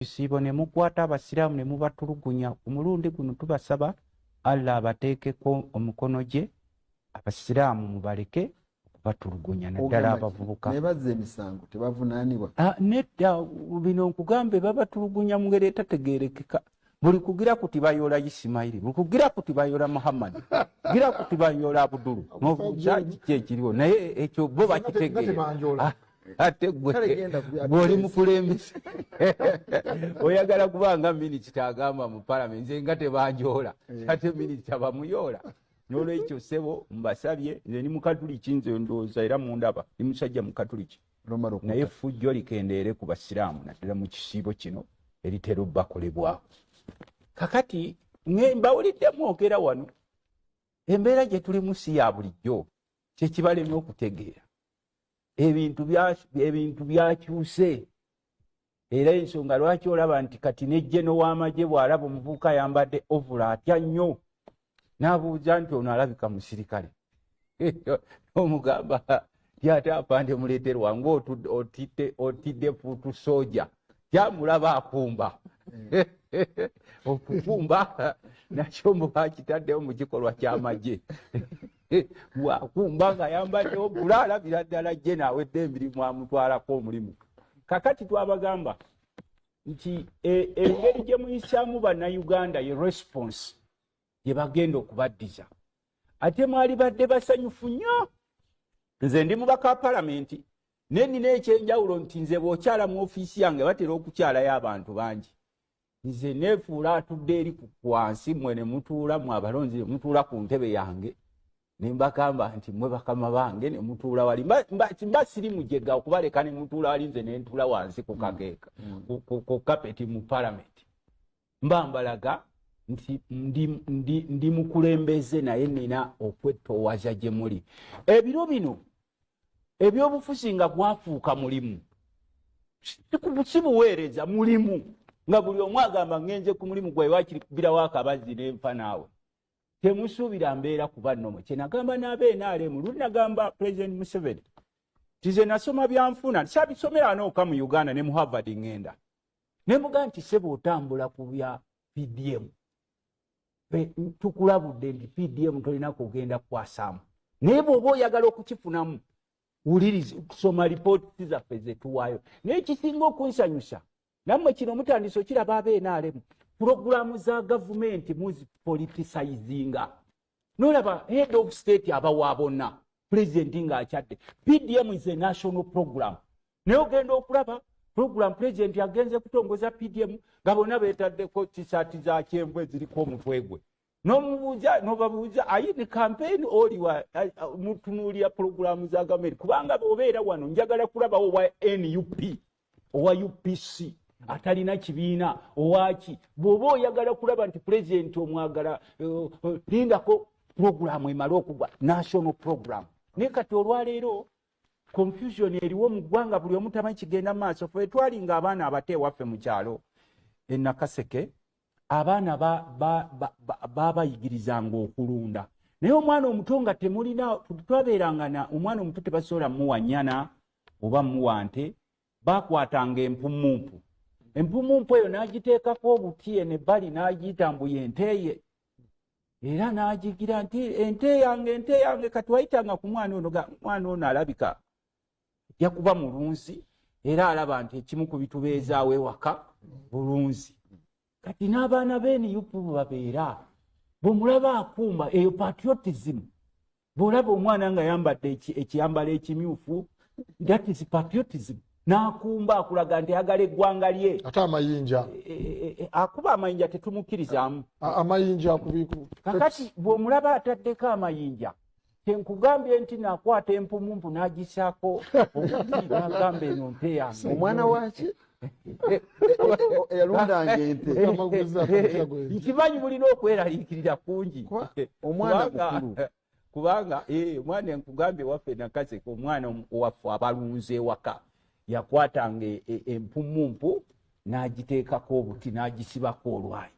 Kisibo ne mukwata abasiraamu ne mubatulugunya ku mulundi guno tubasaba Allah abateekeko omukono gye abasiraamu mubaleke okubatulugunya naddala abavubuka. Ne bazze emisango tebavunaanibwa. Nedda bino nkugambe babatulugunya mu ngeri etategeerekeka. Buli kugira kuti bayola Isimaili, buli kugira kuti bayola Muhammad, gira kuti bayola Abdulu. Kyekiriwo naye ekyo bo bakitegeera. Ate gwoli mukulembeze oyagala kubanga minisita agamba mu parliament nze nga tebanjoola ate minisita bamuyoola n'olwekyo ssebo mbasabye nze ni mukatuliki nze ndowooza era mundaba ni musajja mukatuliki naye effujjo likendeere ku basiraamu naddala mu kisiibo kino eritera obbakolebwako. Kakati mbawulidde mwogera wano embeera gye tulimu si ya bulijjo kyekibalemye okutegeera. Ebintu byakyuse era ensonga lwaki olaba nti kati nejjeno w'amagye bw'alaba omuvubuka ayambadde ovula atya nnyo n'abuuza nti ono alabika musirikale omugamba tyate apande muleeterwa ng'otidde fuutu soja kyamulaba akumba okukumba nakyo mubakitaddewo mu kikolwa ky'amagye wakumba ng'ayambadde ovula alabira ddala gye naawedde emirimu amutwalako omulimu. Kakati twabagamba nti engeri gye muyisaamu bannayuganda ye response gye bagenda okubaddiza ate mwali badde basanyufu nnyo. Nze ndi mubaka wa palamenti ne nina ekyenjawulo nti nze bw'okyala mu ofiisi yange batera okukyalayo abantu bangi. Nze neefuula atudde eri wansi mmwe ne mutuula mu abalonzi ne mutuula ku ntebe yange ne mbagamba nti mmwe bakama bange ne mutuula wali mba siri mujega okubaleka ne mutuula wali nze ne ntuula wansi ku kakeeka ku kapeti mu palamenti. Mba mbalaga nti ndi mukulembeze naye nina okwetoowaza gye muli. Ebiro bino ebyobufuzi nga bwafuuka mulimu si buweereza mulimu nga buli omu agamba ngenze ku mulimu gwawe wakiri kubirawo akabazzi n'enfa naawe. Temusuubira mbeera kuba nnomo. Kye nagamba n'abeNRM luli nagamba President Museveni tize nasoma byanfuna sabisomera n'oka mu Uganda ne mu Harvard ngenda ne muga nti sebo otambula ku bya PDM tukulabudde nti PDM tolina kugenda kwasaamu naye bw'oba oyagala okukifunamu wuliriza kusoma lipooti zaffe ze tuwaayo. Naye kisinga okunsanyusa nammwe kino mutandise okiraba abeNRM puroguramu za gavumenti muzipoliticizinga nolaba head of state abawa bonna president ng'akyadde. PDM is a national program naye ogenda okulaba program president agenze kutongoza PDM nga bonna beetaddeko tisaati za kyenvu eziriko omutwe gwe nobabuuza ayini campaign oliwa mutunuulira puroguramu za gavumenti kubanga bw'obeera wano njagala kulabawo owa NUP owa UPC atalina kibiina owaki bw'oba oyagala kulaba nti president omwagala lindako programu emala okugwa national program. Naye kati olwaleero confusion eriwo mu ggwanga buli omu tamanyi kigenda mu maaso. Ffe twalinga abaana abato ewaffe mu kyalo e Nakaseke abaana babayigirizanga okulunda naye omwana omuto nga temulina twabeeranga omwana omuto tebasobola muwa nnyana oba muwa nte bakwatanga empumumpu. Empumumpu eyo n'agiteekako obuti n'ebbali n'agiyita mbu yenteye era n'agigira nti ente yange kati wayitanga ku mwana ono alabika ajja kuba mulunzi era alaba nti ekimu ku bitubeezaawo ewaka bulunzi. Kati n'abaana b'NUP babeera bw'omulaba akumba eyo patriotism. Bw'olaba omwana nga yambadde ekiyambalo ekimyufu that is patriotism. N'akumba akulaga nti ayagala eggwanga lye. Ate amayinja akuba amayinja tetumukirizaamu amayinja akubiku. Kakati bw'omulaba ataddeko amayinja tenkugambye nti nakwata empumumpu n'agisaako obuti n'agamba eno nte yange. Omwana waki eyalundanga ente nkimanyi mulina okweraliikirira kungi omwana mukulu kubanga omwana enkugambye waffe Nakaseke omwana waffe abalunzi ewaka yakwatanga empumumpu n'agiteekako obuti n'agisibako olwayi.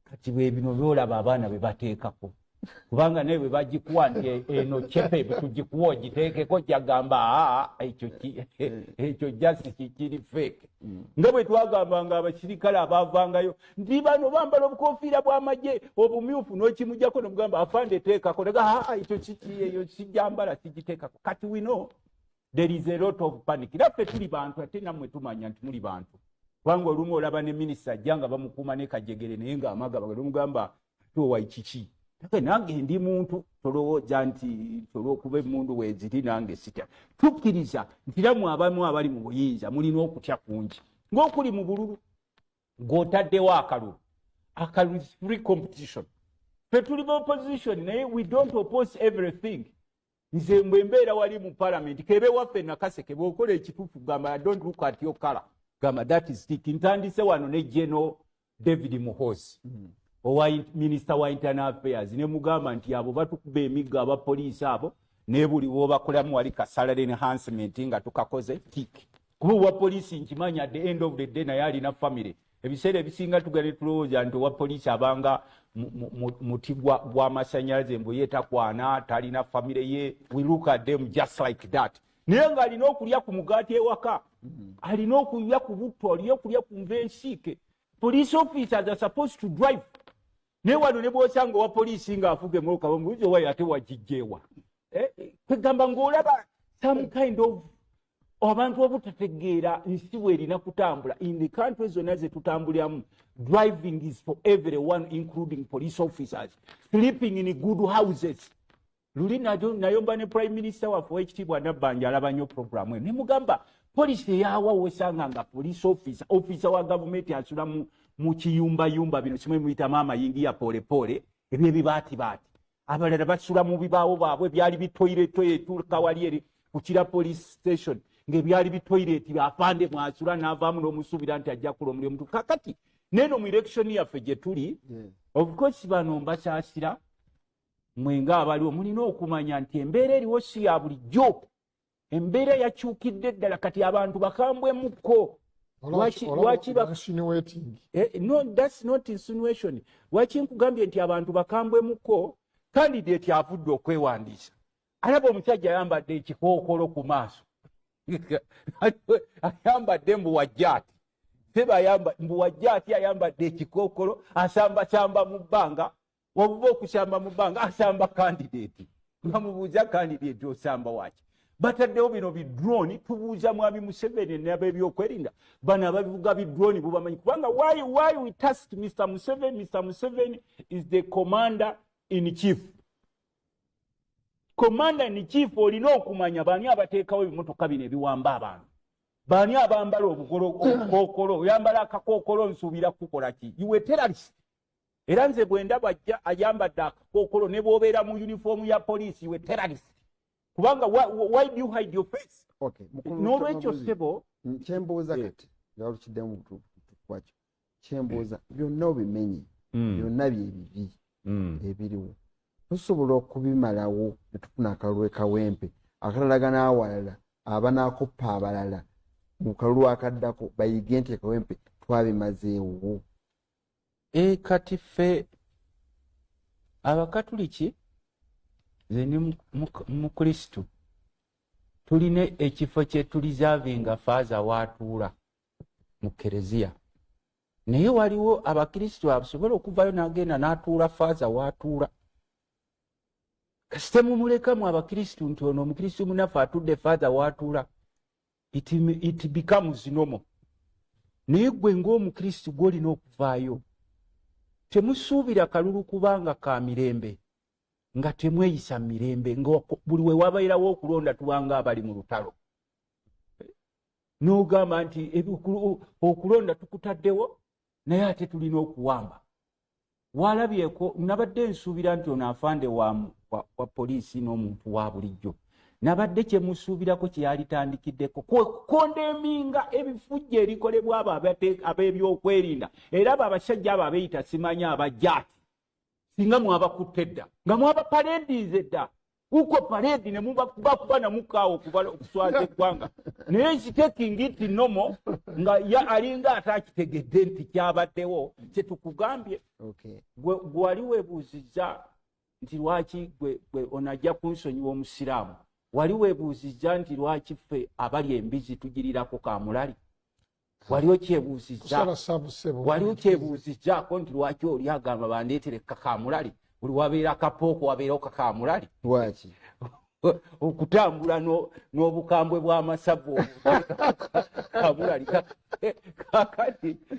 Kati bwe bino byolaba abaana be bateekako kubanga newe bagikuwa nti eno chepe tugikuwa ogiteekeko jagamba ekyo justice kiri fake nga bwe twagambanga abasirikale abaavangayo nti bano bambala obukofiira bw'amagye obumyufu n'okimujjako nomugamba afande teekako naga ekyo eyo sijambala sigiteekako kati we know there is a lot of panic era ffe tuli bantu ate nammwe tumanya nti muli bantu kubanga olumu olaba ne minisita ajja nga bamukuuma ne kajegere naye ng'amagaba nomugamba towayi kiki nange ndi muntu tolowooza nti olw'okuba emmundu weeziri nange sitya tukkiriza nti nammwe abamu abali mu buyinza mulina okutya kungi ng'okuli mu bululu ng'otaddewo akalulu is free competition ffe tuli mu opposition naye we don't oppose everything nze mbwe mbeera wali mu parliament kebe waffe nakaseke bw'okola ekituufu gamba don't look at your color gamba that is stick ntandise wano ne General David Muhoozi owa Minister wa Internal Affairs ne mugamba nti abo batukuba emigga abapoliisi abo ne buli w'obakolamu wali ka salary enhancement nga tukakoze tick kuba wa poliisi nkimanya at the end of the day naye alina family ebiseera ebisinga tugale tulowooza nti owa poliisi abanga muti gw'amasannyalaze mbu yeetakwana talina family ye we look at them just like that naye ng'alina okulya ku mugaati ewaka alina okulya ku butto alina okulya ku nva ensiike police officers are supposed to drive naye wano ne bw'osanga owa poliisi ng'afuga emmotoka bamubuuza owayo ate wagijjeewa kwegamba ng'olaba some kind of abantu obutategeera nsi bw'erina kutambula in the country zonna ze tutambuliramu driving is for everyone including police officers sleeping in good houses luli nayomba ne prime minister waffe w'ekitiibwa Nabbanja alaba nnyo programu eno ne mugamba poliisi eyawa wesanga nga police officer wa gavumenti asula mu kiyumbayumba bino kimwe muyita maama yingiya polepole ebyo ebibaati abalala basula mu bibaawo baabwe byali bitoireto etuuka wali eri ku Kira police station ng'ebyali bitoireti afande mwasula n'avaamu n'omusuubira nti ajja kukola omulimu mutu kakati neno mu election yaffe gye tuli of course bano mbasaasira mwenga abaliwo mulina okumanya nti embeera eriwo si ya bulijjo embeera yakyukidde ddala kati abantu bakambwemukko no that's not insinuation lwaki nkugambye nti abantu bakambwemukko candidate avudde okwewandiisa alaba omusajja ayambadde ekikookolo ku maaso ayambadde mbuwajjaati mbuwajjaati ayambadde ekikookolo asambasamba mu bbanga wabuba okusamba mu bbanga asamba candidate nga mubuuza candidate osamba waki bataddewo bino bidroni tubuuza mwami Museveni n'ab'ebyokwerinda bano ababivuga bidroni bubamanyi kubanga why we task Mr. Museveni is the commander in chief olina okumanya baani abateekawo ebimotoka bino ebiwamba abantu baani abambala obukookolo oyambala akakookolo nsuubira kukola ki you were terrorist era nze bwe ndaba ayambadde akakookolo ne bw'obeera mu uniform ya poliisi you were terrorist kubanga why do you hide your face n'olwekyo ssebo kyembuuza kati nga olukiddemu kwakyo kyembuuza byonna obimenye byonna byebibi ebiriwo tusobola okubimalawo ne tufuna akalulu ekawempe akalalaga n'awalala abanakoppa abalala mu kalulu akaddako bayige nti ekawempe twabimazeewo kati ffe abakatuliki nze ni mukristu tulina ekifo kye tulizaavinga faaza waatuula mu kereziya naye waliwo abakristu abasobola okuvayo n'agenda n'atuula faaza waatuula kasite mumulekamu abakristu nti ono omukristu munaffe atudde faaza waatuula it becomes normal naye gwe ng'omukristu gw'olina okuvaayo temusuubira kalulu kubanga ka mirembe nga temweyisa mirembe nga buli we wabeerawo okulonda tubanga abali mu lutalo n'ogamba nti okulonda tukutaddewo naye ate tulina okuwamba walabyeko nabadde nsuubira nti ono afande wa poliisi n'omuntu wa bulijjo nabadde kyemusuubirako kyeyalitandikiddeko kondeminga ebifujjo erikolebwa abo ab'ebyokwerinda era abo abasajja abo abeeyita simanya abajjaati singa mwabakutte dda nga mwabapareedize dda uko pareedi ne mubakuba namukaawo okuswaza eggwanga naye kitekingi nti nomo nga alinga atakitegedde nti kyabaddewo kyetukugambye gwe wali weebuuzizza nti lwaki gwe onajja kunsonyiwa omusiraamu wali weebuuzizza nti lwaki ffe abali embizi tugirirako kamulali wali okyebuuzizzaako nti lwaki oli agamba bandeetere kakamulali buli wabeera kapooko wabeerawo kakamulali lwaki okutambula n'obukambwe bw'amasavu kamulali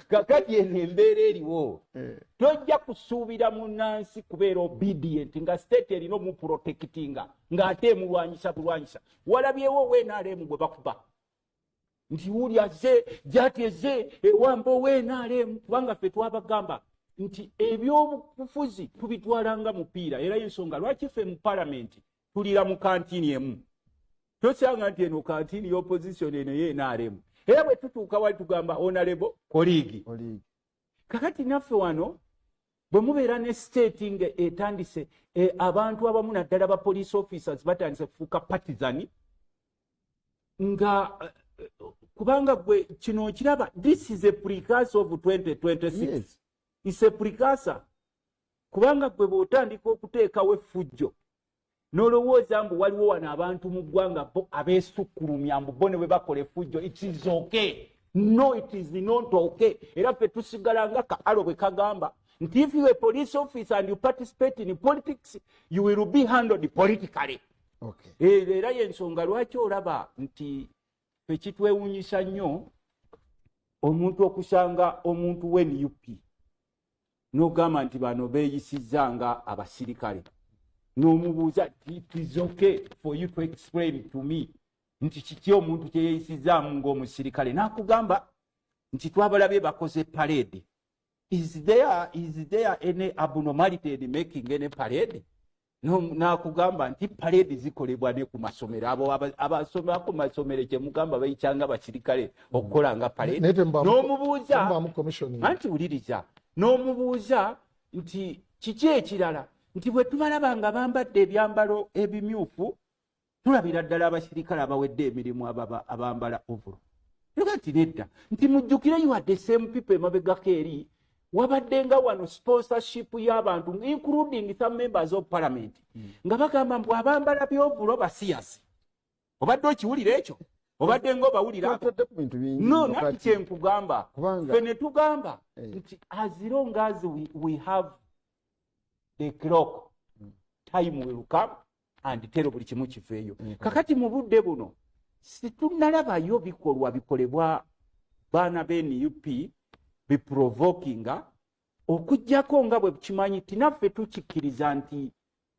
kakati eno embeera eriwo tojja kusuubira munnansi kubeera obedient nga state erina omuprotectinga ng'ate emulwanyisa bulwanyisa walabyewo WNRM gwe bakuba nti wuli azze gyateze ewamba WNRM kubanga ffe twabagamba nti ebyobufuzi tubitwalanga mupiira era y'ensonga lwaki ffe mu palamenti tulira mu kantini emu tosanga nti eno kantini y'opposition eno y'NRM era bwe tutuuka wali tugamba honorable colleague kakati naffe wano bwe mubeera ne state nga etandise abantu abamu naddala ba police officers batandise kufuuka partisan nga kubanga gwe kino okiraba this is a precursor of 2026 yes. It's a precursor kubanga gwe bw'otandika okuteekawo effujjo n'olowooza mbu waliwo wano abantu mu ggwanga bo abeesukkulumya mbu bo ne bwe bakola effujjo it is okay no it is not okay era ffe tusigala nga kaalo bwe kagamba nti if you are a police officer and you participate in politics you will be handled politically era y'ensonga lwaki olaba nti ffe kitwewuunyisa nnyo omuntu okusanga omuntu w'NUP n'ogamba nti bano beeyisizza nga abasirikale n'omubuuza it is okay for you to explain to me nti kiki omuntu kyeyeeyisizaamu ng'omusirikale n'akugamba nti twabalabye bakoze parade is there any abnormality in making any parade n'akugamba nti parade zikolebwa ne ku masomero abo abasomera ku masomero kyemugamba bayikyanga basirikale okukola nga parade n'omubuuza anti wuliriza n'omubuuza nti kiki ekirala nti bwe tubalaba nga bambadde ebyambalo ebimyufu tulabira ddala abasirikale abawedde emirimu abambala ovolo era nti nedda nti mujjukire you are the same people emabegako eri wabadde nga wano sponsorship y'abantu including some members of parliament nga bagamba mbu abambala byovulo basiyasi obadde okiwulira ekyo obadde ng'obawulira no nati kyenkugamba ffe ne tugamba nti as long as we have the clock time will come and tero buli kimu kifeeyo kakati mu budde buno situnalabayo bikolwa bikolebwa baana b'NUP biprovokinga okujjako nga bwe kimanyi tinaffe tukikkiriza nti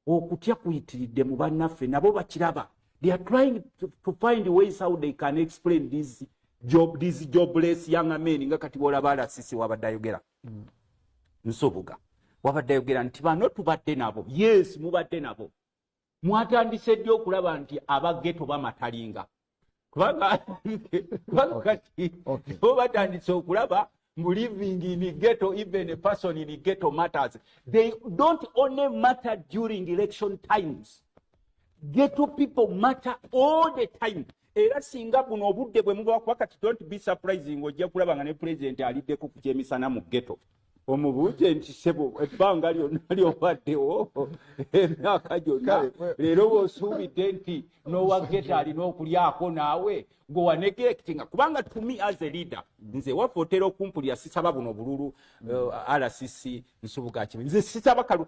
okutya kuyitiridde mu bannaffe nabo bakiraba they are trying to find ways how they can explain these jobless young men nga kati boolaba alasisi wabadde ayogera Nsubuga wabadde ayogera nti bano tubadde nabo yes mubadde nabo mwatandise ddi okulaba nti abageto bamatalinga kubanga kati bo batandise okulaba living in ghetto, even a person in a ghetto matters. They don't only matter during election times. Ghetto people matter all the time. Era singa buno obudde bwe muba wakati don't be surprising ojja kulaba nga ne president aliddeko ku kyemisana mu ghetto. Omubuuze nti sebo ebbanga lyonna lyobaddewo emyaka gyonna leero bw'osuubidde nti n'owageta alina okulyako naawe gwe neglectinga kubanga to me as a leader nze waffe otera okumpulira sisaba buno bululu RCC Nsubuga kibi nze sisaba kalu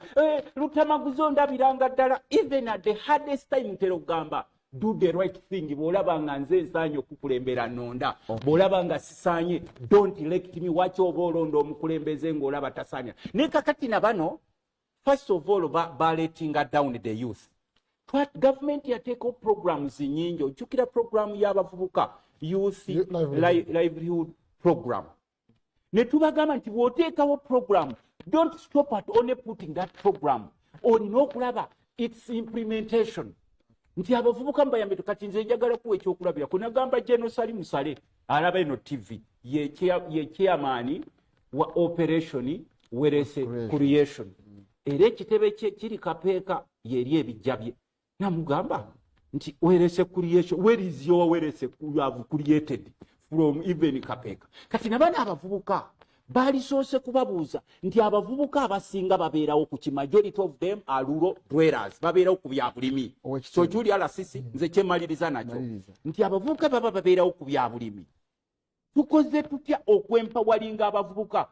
Lutamaguzi ondabiranga ddala even at the hardest time ntera okugamba do the right thing bw'olaba nga nze nsaanye okukulembera nnonda bw'olaba nga sisaanye don't elect me waki oba olonda omukulembeze ng'olaba tasaanya naye kakati na bano first of all baletinga down the youth government yateekawo programs nyingi ojjukira programu y'abavubuka youth livelihood program ne tubagamba nti bw'oteekawo program don't stop at only putting that program olina okulaba its implementation nti abavubuka mbayambe kati nze njagala kuwa ekyokulabira kunagamba Genosali Musale alaba eno TV ye chairman wa operation Werese creation era ekitebe kiri kapeeka yeri ebijjabye namugamba nti Werese creation where is your Werese you have created from even kapeeka kati nabana abavubuka balisoose kubabuuza nti abavubuka abasinga babeerawo ku ki majority of them are rural dwellers babeerawo ku bya bulimi so kyuli alasisi nze kyemaliriza nakyo nti abavubuka baba babeerawo ku bya bulimi tukoze tutya okwempawalinga abavubuka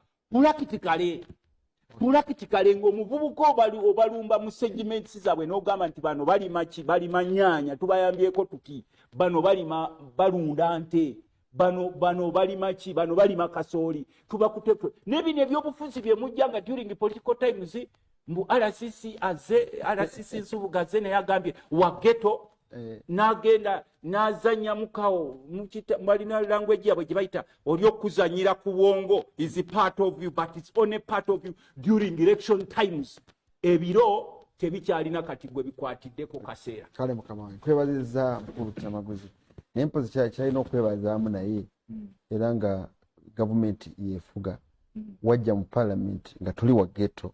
practically ng'omuvubuka obalumba mu segments zaabwe n'ogamba nti bano balima nnyaanya tubayambyeko tuti bano balunda nte bano balima ki bano balima kasooli tubakutetwe n'ebino ebyobufuzi bye mujja nga during political times mbu RCC Nsubuga naye agambye wageto n'agenda n'azanya mukawo balina language yabwe gye bayita oli okuzanyira ku bwongo is part of you but it's only part of you during election times ebiro tebikyalina kati gwe bikwatiddeko kaseera kale mukama wange kwebazizza Mukuluttamaguzi naye mpozi kyalina okwebazaamu naye era nga gavumenti yeefuga wajja mu palamenti nga tuli wa ghetto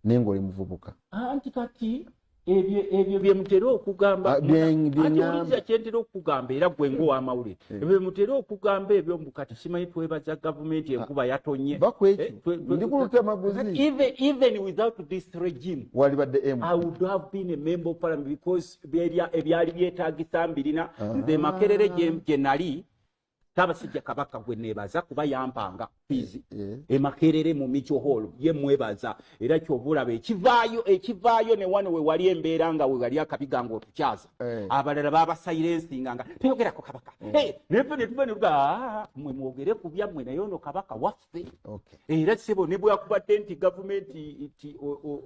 naye ng'oli muvubuka anti kati ebyo bye mutera okugamba ati kyentera okugamba era gwe ng'owamawulire ebyo mutera okugamba ebyo kati simanyi twebaza gavumenti enkuba yatonye Ndikuluttamaguzi even without this regime I would have been a member of parliament because ebyali byetaagisa mbirina nze Makerere gye nali Tabasijja Kabaka gwe nebaza kuba yampanga fizi Makerere mu Micho Hall ye mwebaza era kyobulaba ekivaayo ne wano we wali embeera nga we wali akabiga ngo tukyaza abalala baba silencinga nga teyogerako Kabaka nefe ne tuba mwe mwogere ku byammwe naye ono Kabaka waffe era sebo ne bwe yakubadde nti gavumenti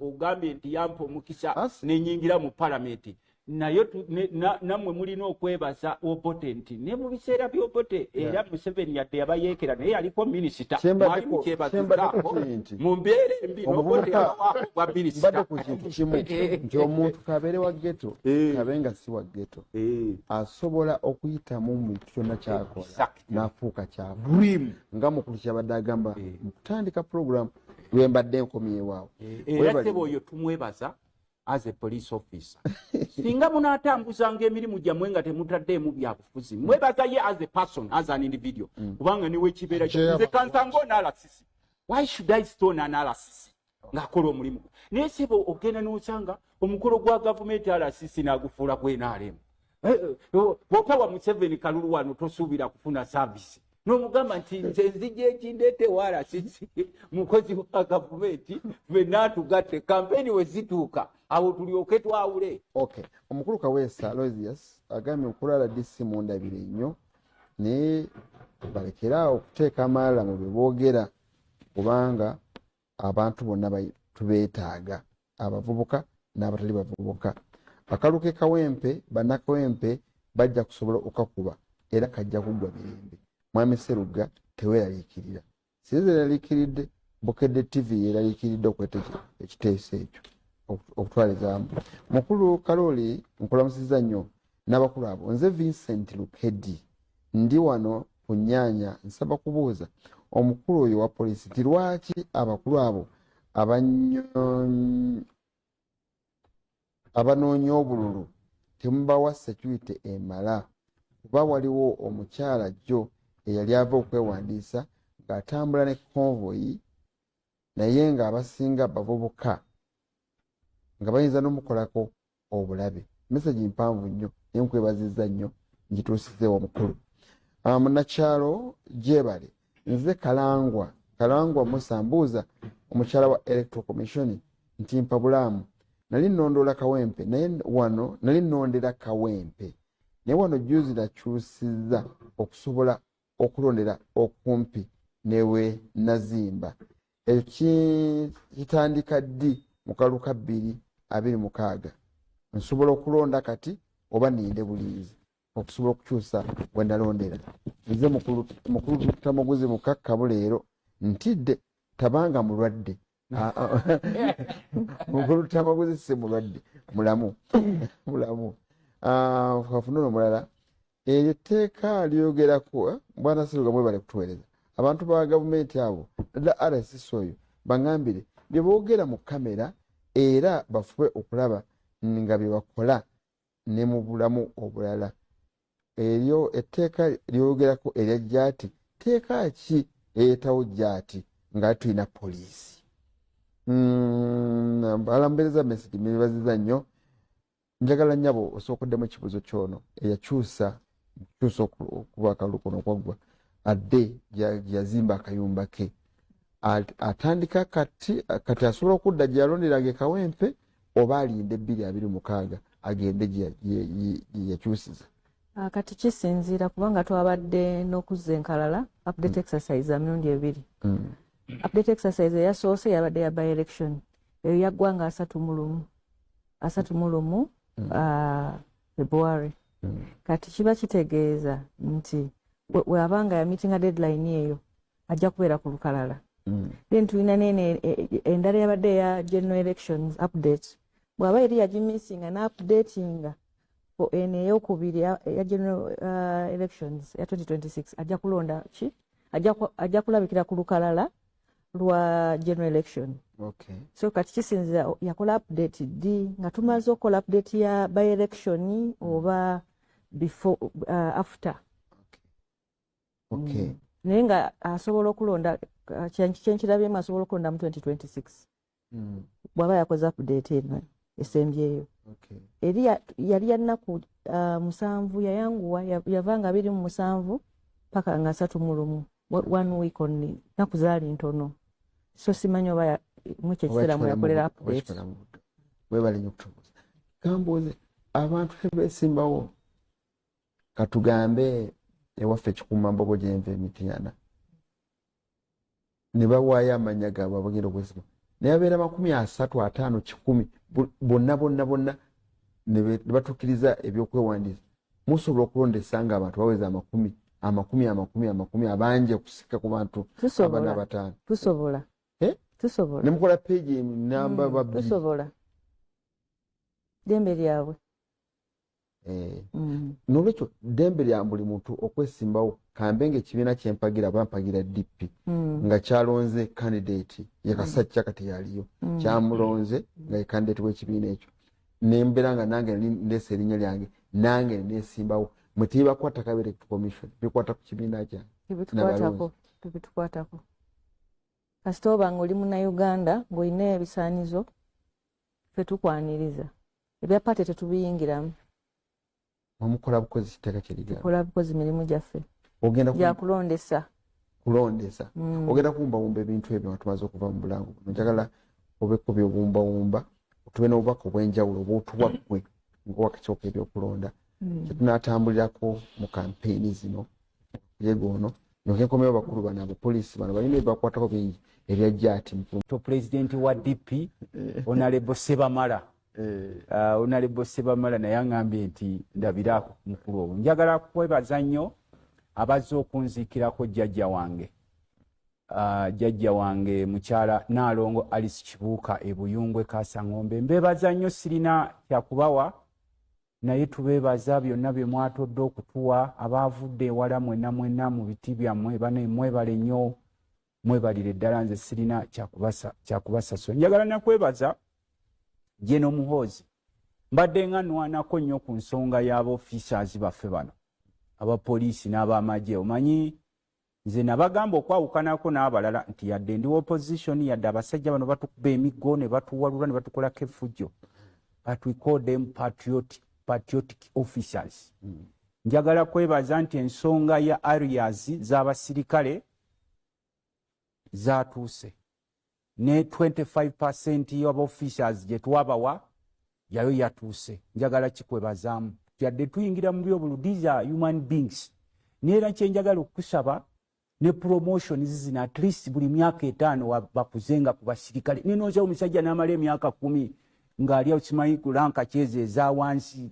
ogambye nti yampa omukisa nenyingira mu palamenti nayo namwe mulina okwebaza Obote nti ne mu biseera by'Obote era Museveni yadde yabayeekera naye yaliko minisita mwali mukyebazizzaako mu mbeera embi n'Obote wa minisita badde ku kintu kimu nti omuntu kabeere wa ghetto kabe nga si wa ghetto asobola okuyitamu mu kyonna kyakola n'afuuka kyavu nga mukulu kyabadde agamba mu kutandika program lwembadde nkomyewo era tebo oyo tumwebaza as a police officer singa munaatambuzanga emirimu gyammwe nga temutaddeemu byabufuzi mwebaza ye as a person as an individual kubanga niwe kibeera nze kansanga analysis why should I stone analysis ng'akola omulimu naye sebo ogenda n'osanga omukolo gwa gavumenti RCC n'agufuula gwenaalemu bw'otawa Museveni kalulu wano tosuubira kufuna service n'omugamba nti nze nzija ekindeetewo RCC mukozi wa gavumenti ffenna tugatte kampeni we zituuka awo tulyoke twawule omukulu Kaweesa Aloysius agambye omukulu RDC mundabire nnyo naye balekera okuteeka amaala mu bye boogera kubanga abantu bonna tubeetaaga abavubuka n'abatali bavubuka akaluke Kawempe bannakawempe bajja kusobola okakuba era kajja kuggwa mirembe Mwami Sseruga teweeraliikirira sinze eraliikiridde Bukedde TV yeraliikiridde okweta ekiteeso ekyo okutwalizaamu mukulu Kaloli nkulamusizza nnyo n'abakulu abo nze Vincent Lukedi ndi wano ku Nnyanya nsaba kubuuza omukulu oyo wa poliisi ti lwaki abakulu abo abanoonya obululu temubawa security emala kuba waliwo omukyala jjo eyali ava okwewandiisa ng'atambula ne convoy naye ng'abasinga bavubuka nga bayinza n'omukolako obulabe message mpanvu nnyo naye nkwebazizza nnyo ngituusizeewo omukulu munakyalo gyebale nze kalangwa musambuuza omukyala wa electoral commission nti mpa bulaamu nali nnondoola Kawempe naye wano nali nnondera Kawempe naye wano juzi nakyusizza okusobola okulondera okumpi newe Nazimba ekyo kitandika ddi mu kaluka 226 nsobola okulonda kati oba ninde buliizi okusobola okukyusa bwe nalondera nze mukulu Tamaguzi mukakkabu leero ntidde tabanga mulwadde mukulu Tamaguzi si mulwadde mulamu kafuna omulala eryo tteeka lyogerako bwana Sseruga mwebale kutuweereza abantu ba gavumenti abo ddala RCC oyo baŋŋambire bye boogera mu kamera era bafube okulaba nga bye bakola ne mu bulamu obulala eryo etteeka lyogerako erya Jaati tteeka ki ereetawo Jaati nga tulina poliisi. Alambereza message mwebaziza nnyo. Njagala nnyabo osookoddemu ekibuzo kyono eyakyusa okuba akalukono kwaggwa adde yazimba akayumba ke atandika kati asobola okudda gye yalonderanga Kawempe oba alinde 2026 agende gye yakyusiza. Kati kisinziira kubanga twabadde n'okuzza enkalala update exercise ya mirundi 2. Update exercise eyasoose yabadde ya by election eyo yaggwanga 31 February. Kati kiba kitegeeza nti bw'abanga ya meeting deadline eyo ajja kubeera ku lukalala. Then tulina nene endala yabadde ya general elections update bw'aba eri yagimisinga na updatinga eyokubiri ya general elections ya 2026 ajja kulonda ki ajja kulabikira ku lukalala lwa general election. Okay. So kati kisinzira yakola update di nga tumaze okola update ya by election oba before after. Okay. Naye nga asobola okulonda kyenkirabyemu asobola okulonda mu 2026 bw'aba yakoze update eno esembyeyo. Eri yali yannaku 7 yayanguwa yavanga 27 paka nga 31 1 week only naku zaali ntono. So simanyi oba mwekyekisera mweyakolera update. Webale nnyo kutubuuza. Kambuuze abantu tebeesimbawo katugambe ewaffe Kikuumambogo gyenva Emityana ne bawaayo amannya gaabwe abagenda okwesimba naye abeera 30, 50, 10 bonna ne batuukiriza ebyokwewandiisa. Musobola okulondesa nga abantu baweza 10 abangi okusika ku bantu abana 5. Tusobola. Tusobola. Ne mukola page namba babbi. Tusobola. Dembe lyabwe. Nolwekyo dembe lya buli muntu okwesimbawo kambe ng'ekibiina kyempagira bampagira DP nga kyalonze candidate yakasajja kati yaliyo kyamulonze nga ye candidate w'ekibiina ekyo nembeera nga nange ndeesa erinnya lyange nange nesimbawo mwetibakwata kabere commission bikwata ku kibiina kyange tubitukwatako kasita oba ng'oli Munnayuganda ng'olina ebisaanizo ffe tukwaniriza ebya paati tetubiyingiramu. Mukola bukozi kiteeka kiriga. Mukola bukozi mirimu gyaffe. Ogenda ya kulondesa. Ogenda kuwumba ebintu ebyo tumaze okuva mu bulango. Njagala obeko byobumba tube n'obubaka obw'enjawulo bw'otuwaggwe ng'owakakyoka ebyokulonda. Tunatambulirako mu kampeyini zino yegono nokenkomeyo bakulu bano abapoliisi bano balina ebibakwatako bingi ebyajja ati mukulu pulezidenti wa DP Honorable Sebamala. Honorable Sebamala naye aŋŋambye nti ndabirako mukulu owo. Njagala kwebaza nnyo abazze okunziikirako jjajja wange mukyala Naalongo Alice Kibuuka e Buyungwe Kaasaŋŋombe. Mbeebaza nnyo sirina kyakubawa naye tubeebaza byonna bye mwatodde okutuwa abaavudde ewala mwenna mu biti byammwe bane mwebale nnyo mwebalire ddala nze sirina kyakubasasula. Njagala nakwebaza Jeno Muhoozi mbadde nga nwanako nnyo ku nsonga y'abaofficers baffe bano abapoliisi n'abamagye. Omanyi nze nabagamba okwawukanako n'abalala nti yadde ndi opposition yadde abasajja bano batukuba emiggo ne batuwalula ne batukolako effujjo but we call them patriotic officers. Njagala kwebaza nti ensonga ya areas z'abasirikale zatuuse ne 25% y'aba officers gye twabawa yayo yatuuse. Njagala kikwebazaamu yadde tuyingira mu byobulu these are human beings. Neera kyenjagala okusaba ne promotion zizina at least buli myaka 5 bakuzenga ku basirikale. Ninooza omusajja n'amala emyaka 10 ng'ali okimanyi ku lanka kyeze eza wansi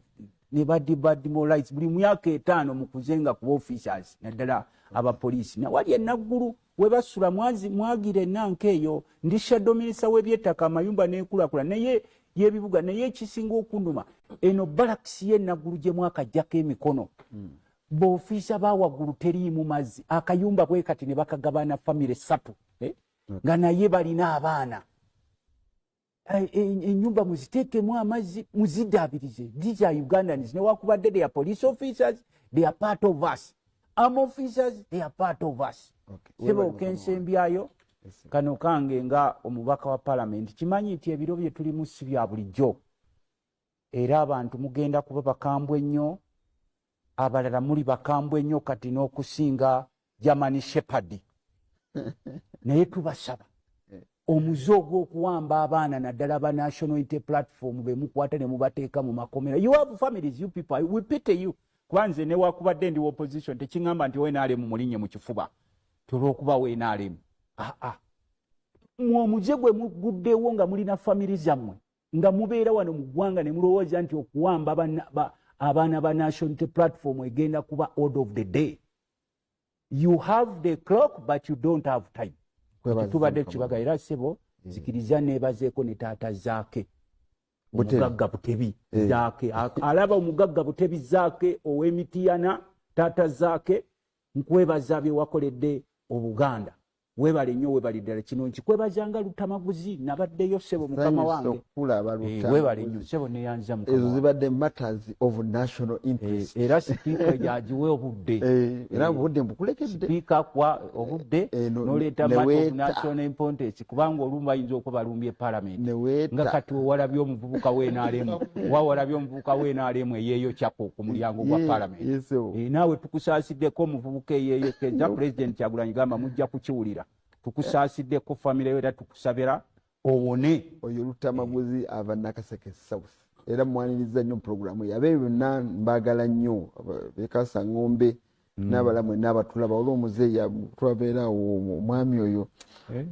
ne badi more rights buli myaka 5 mu kuzenga ku officers naddala abapoliisi. Na wali enaggulu webasula mwagire nanka eyo ndi shadow minister w'ebyettaka amayumba n'enkulakula naye yebibuga naye ekisinga okunduma eno barracks y'enaggulu gye mwakajjako emikono b'ofiisa bawaggulu teriimu mazzi akayumba bwe kati ne bakagabana famire 3 nga naye balina abaana. Enyumba muziteekemu amazzi muzidaabirize. These are Ugandans newakubadde they are police officers they are part of us. Armed officers they are part of us. Sebo okensembyayo kano kange nga omubaka wa parliament kimanyi nti ebiro bye tulimu si bya bulijjo era abantu mugenda kuba bakambwe nnyo abalala muli bakambwe nnyo kati n'okusinga German Shepherd naye tubasaba omuze ogw'okuwamba abaana naddala ba national unity platform be mukwata ne mubateeka mu makomera. You have families, you people, we pity you. Kwanze ne wakubadde ndi opposition tekiŋŋamba nti WNRM mulinye mu kifuba tulw'okuba WNRM. Omuze gwe muguddewo nga mulina family zammwe nga mubeera wano mu ggwanga ne mulowooza nti okuwamba abaana ba national unity platform egenda kuba order of the day. You have the clock but you don't have time. Tubadde kibaga era sebo zikiriza nebazeeko ne taata zaake omugagga Butebi zaake alaba omugagga Butebi zaake ow'Emitiyana taata zaake nkwebaza bye wakoledde Obuganda webale nnyo webali ddala kino nkikwebazanga Lutamaguzi nabaddeyo sebo mukama wange webale nnyo sebo neyanza mukama ezo zibadde matters of national interest era sipiika yagiwe obudde era obudde mbukulekedde sipiika kwa obudde noleeta matter of national importance kubanga olumba ayinza okuba balumbye parliament nga kati owalabye omuvubuka WNRM wawalabye omuvubuka WNRM eyeeyo kyako ku mulyango gwa parliament naawe tukusaasiddeko omuvubuka eyeeyo keza president Kyagulanyi gamba mujja kukiwulira tukusaasiddeko family yo era tukusabira owone oyo Lutamaguzi ava Nakaseke South era mwaniriza nnyo programu yabe byonna mbagala nnyo bekasa ngombe n'abalamwe n'abatulaba olw'omuzeeyi twabeera omwami oyo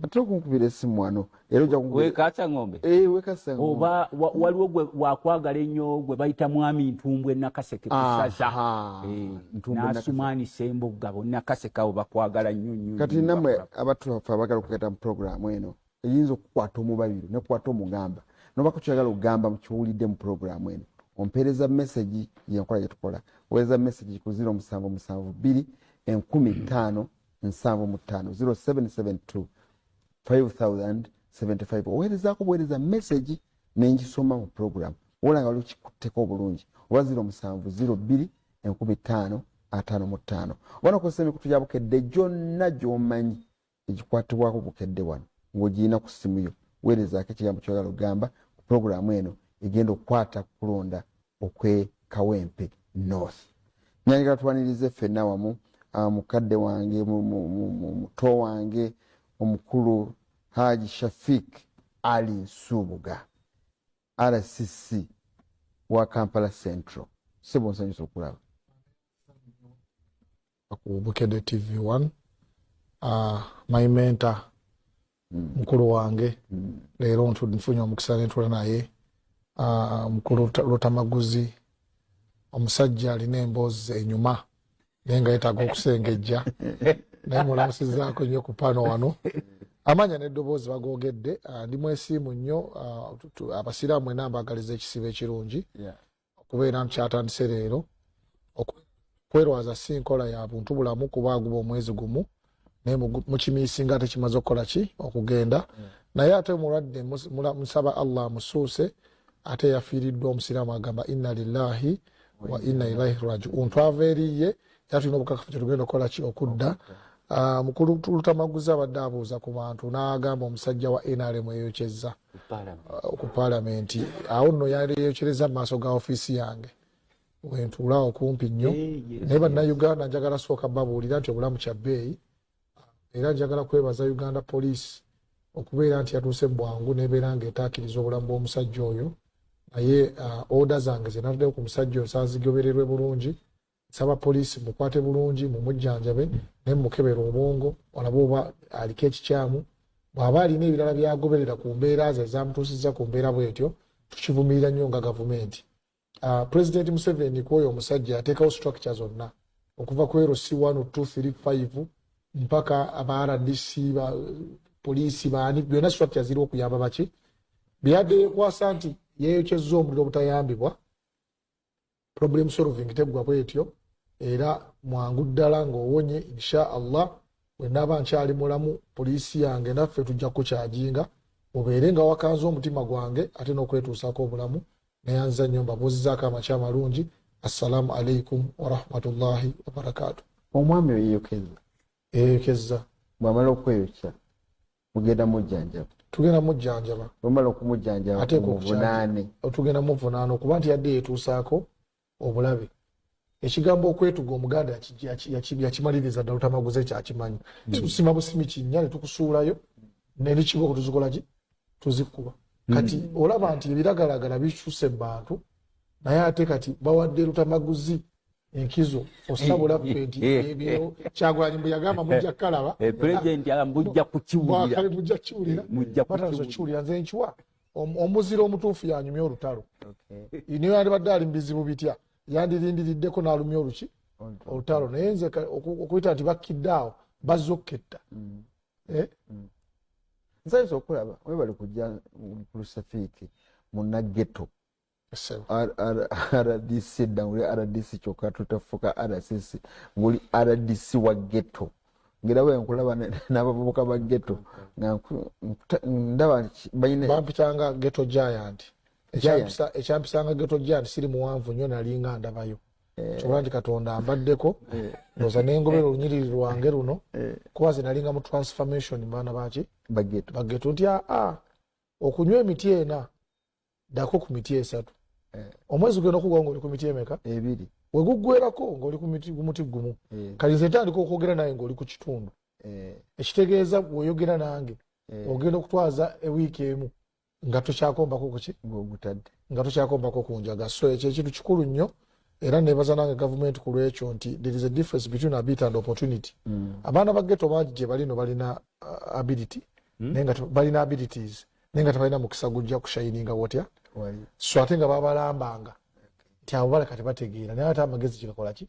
ate okunkubira essimu wano era ojja wekasa ngombe wekasa ngombe oba waliwo gwe wakwagala ennyo gwe bayita mwami Ntumbwe Nakaseke kusaza Naasumaani Sembogga bonna Nakaseke abo bakwagala nnyo kati namwe abatuufu abagala okugenda mu programu eno eyinza okukwata omubabiro nekukwata omugamba noba kukyagala okugamba mukiwulidde mu programu eno ompeereza message yenkola gyetukola weeza message ku 0772 15 75 0772 5075 oweerezaako buweereza message nengisoma mu programu olanga lukikutteko obulungi oba 0702 15 55 obana okozesa emikutu gya bukedde gyonna gy'omanyi egikwatibwako bukedde wano ng'ogirina ku ssimu yo weerezaako ekigambo ky'oyagala okugamba ku programu eno egenda okukwata kulonda okw'Kawempe North. Nyanyagala twanirize ffenna wamu mukadde wange muto wange omukulu Haji Shafik Ali Nsubuga RCC wa Kampala Central. Sebo nsanyusa okulaba ku Bukedde TV1 my mentor mukulu wange leero nfunye omukisa n'entula naye mukulu Lutamaguzi omusajja alina emboozi enyuma naye nga yeetaaga okusengejja naye mulamusizaako nnyo ku pano wano amanya n'eddoboozi bagoogedde ndi mwesiimu nnyo abasiraamu mwena mbagaliza ekisibo ekirungi okubeera nkyatandise leero okwerwaza si nkola ya buntu bulamu kuba aguba omwezi gumu naye mukimiisinga tekimaze okukola ki okugenda naye ate mulwadde musaba Allah musuuse ate yafiiriddwa omusiraamu agamba inna lillahi wa inna ilaihi raji'un twava eriye yatulina obukakafu kyetugenda okukola ki okudda mukulu Lutamaguzi abadde abuuza ku bantu n'agamba omusajja wa NRM eyokyezza ku palamenti awo nno yayokyereza mu maaso ga ofiisi yange wentuulaawo kumpi nnyo naye bannayuganda njagala sooka babuulira nti obulamu kya bbeeyi era njagala kwebaza Uganda Police okubeera nti yatuuse bwangu nebeera ng'etaakiriza obulamu bw'omusajja oyo naye order zange zenataddewo ku musajja oyo saazigobererwe bulungi nsaba poliisi mukwate bulungi mumujjanjabe naye mukebera obwongo olabe oba aliko ekikyamu bw'aba alina ebirala byagoberera ku mbeera ze ezamutuusizza ku mbeera bwetyo tukivumirira nnyo nga gavumenti. President Museveni kwoyo omusajja yateekawo structure zonna okuva ku LC 1 2 3 5 mpaka aba RDC poliisi baani byonna structure ziri okuyamba baki byadde kwasa nti yeyokyezza omuliro obutayambibwa problem solving teggwa bwetyo era mwangu ddala ng'owonye insha Allah bwenaaba nkyali mulamu poliisi yange naffe tujja kukyajinga obeere nga wakanza omutima gwange ate n'okwetuusaako obulamu neyanza nnyo mbabuuzizaako amakya amalungi. Assalamu alaikum warahmatullahi wabarakatuh. omwami oyeyokezza eyokezza bw'amala okweyokya mugenda mujjanjaba tugenda mujjanjaba omala okumujjanjaba ate mu bunaane tugenda mu bunaane okuba nti yadde yetuusaako obulabe ekigambo okwetuga omuganda yakimaliriza ddala Lutamaguzi kyakimanyi tusima busimi kinnya ne tukusuulayo n'ebikibooko tuzikola ki tuzikuba kati olaba nti ebiragalagala bikyuse mu bantu naye ate kati bawadde Lutamaguzi enkizo osabula nti ebyo Kyagulanyi bwe yagamba mujja kalaba president mujja kukiwulira batazokiwulira nze nkiwa omuziro omutuufu yanyumya olutalo niyo yandibadde ali mu bizibu bitya yandirindiriddeko n'alumya oluki olutalo naye nze okuyita nti bakkidde awo bazza okketta nsanyusa okulaba webali kujja ku Lusafiiki munnageto RDC nguli RDC kyokka tutafuka RCC nguli RDC wa ghetto ngira we nkulaba n'abavubuka ba ghetto ndaba bayine bampitanga ghetto giant ekyampisanga ghetto giant siri muwanvu nnyo nalinga ndabayo kyobula nti Katonda ambaddeko ndoza n'engobera olunyiriri lwange luno kuba ze nalinga mu transformation baana baki baghetto nti okunywa emiti ena dako ku miti esatu omwezi gwenda okugwa ng'oli ku miti emeka ebiri we guggwerako ng'oli ku muti gumu kati nze ntandika okwogera naye ng'oli ku kitundu ekitegeeza bw'oyogera nange ogenda okutwaza ewiiki emu nga tokyakombako kuki nga tokyakombako ku njaga so ekyo ekintu kikulu nnyo era nebaza nange gavumenti ku lwekyo nti there is a difference between ability and opportunity abaana ba ghetto bangi gye balino balina ability naye nga balina abilities naye nga tebalina mukisa gujja kushayininga wotya so ate nga babalambanga nti abo baleka tebategeera naye ate amagezi gyegakola ki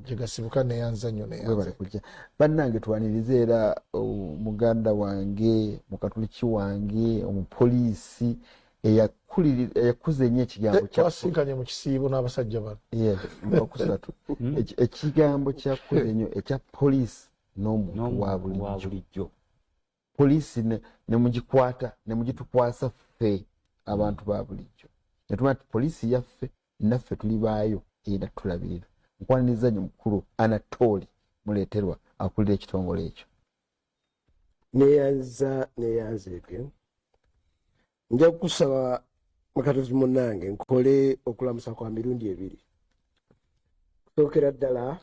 gyegasibuka neyanza nnyo neyanza bannange twanirize era muganda wange mukatuliki wange omupoliisi eyakuza ennyo ekigambo twasinkanye mu kisiibo n'abasajja bano bakusatu ekigambo kyakuza ennyo ekya poliisi n'omuntu wa bulijjo poliisi nemugikwata nemugitukwasa ffe abantu ba bulijjo netuma nti poliisi yaffe naffe tuli baayo era tulabirira nkwaniriza nnyo mukulu Anatoli muleeterwa akulira ekitongole ekyo neyanza ebyo nja kukusaba Mukatozi munnange nkole okulamusa kwa mirundi ebiri kusookera ddala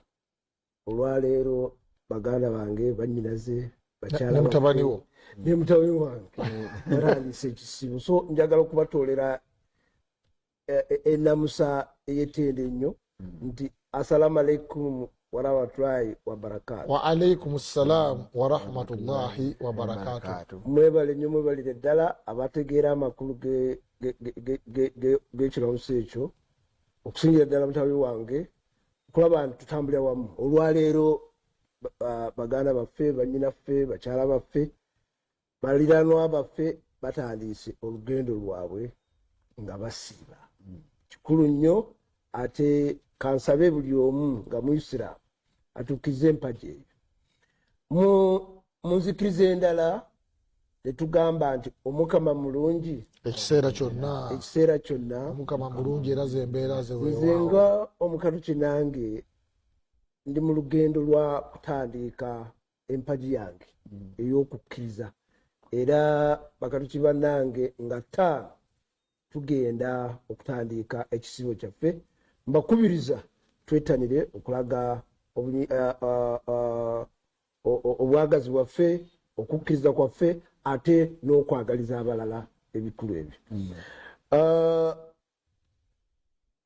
olwaleero baganda bange bannyinaze bakyala mutabaniwo ne mutabani wange barandise ekisibo so njagala okubatoolera enamusa eyetende nnyo nti assalamu alaikum warahmatullahi wabarakatu. Wa alaikum assalam warahmatullahi wabarakatu. Mwebale nnyo mwebalire ddala abategeera amakulu g'ekirowoozo ekyo okusingira ddala mutabi wange okulaba nti tutambulira wamu olwaleero baganda baffe bannyinaffe bakyala baffe baliraanwa baffe batandiise olugendo lwabwe nga basiiba kikulu nnyo ate kansabe buli omu nga muisiraamu atuukize empagi eyo munzikiriza endala netugamba nti omukama mulungi ekiseera kyonna omukama mulungi era zembeera nze nga omukatuki nange ndi mu lugendo lwa kutandika empagi yange ey'okukkiriza era bakatuki bannange nga ttaano tugenda okutandika ekisibo kyaffe mbakubiriza twetanire okulaga obwagazi bwaffe okukkiriza kwaffe ate n'okwagaliza abalala ebikulu ebyo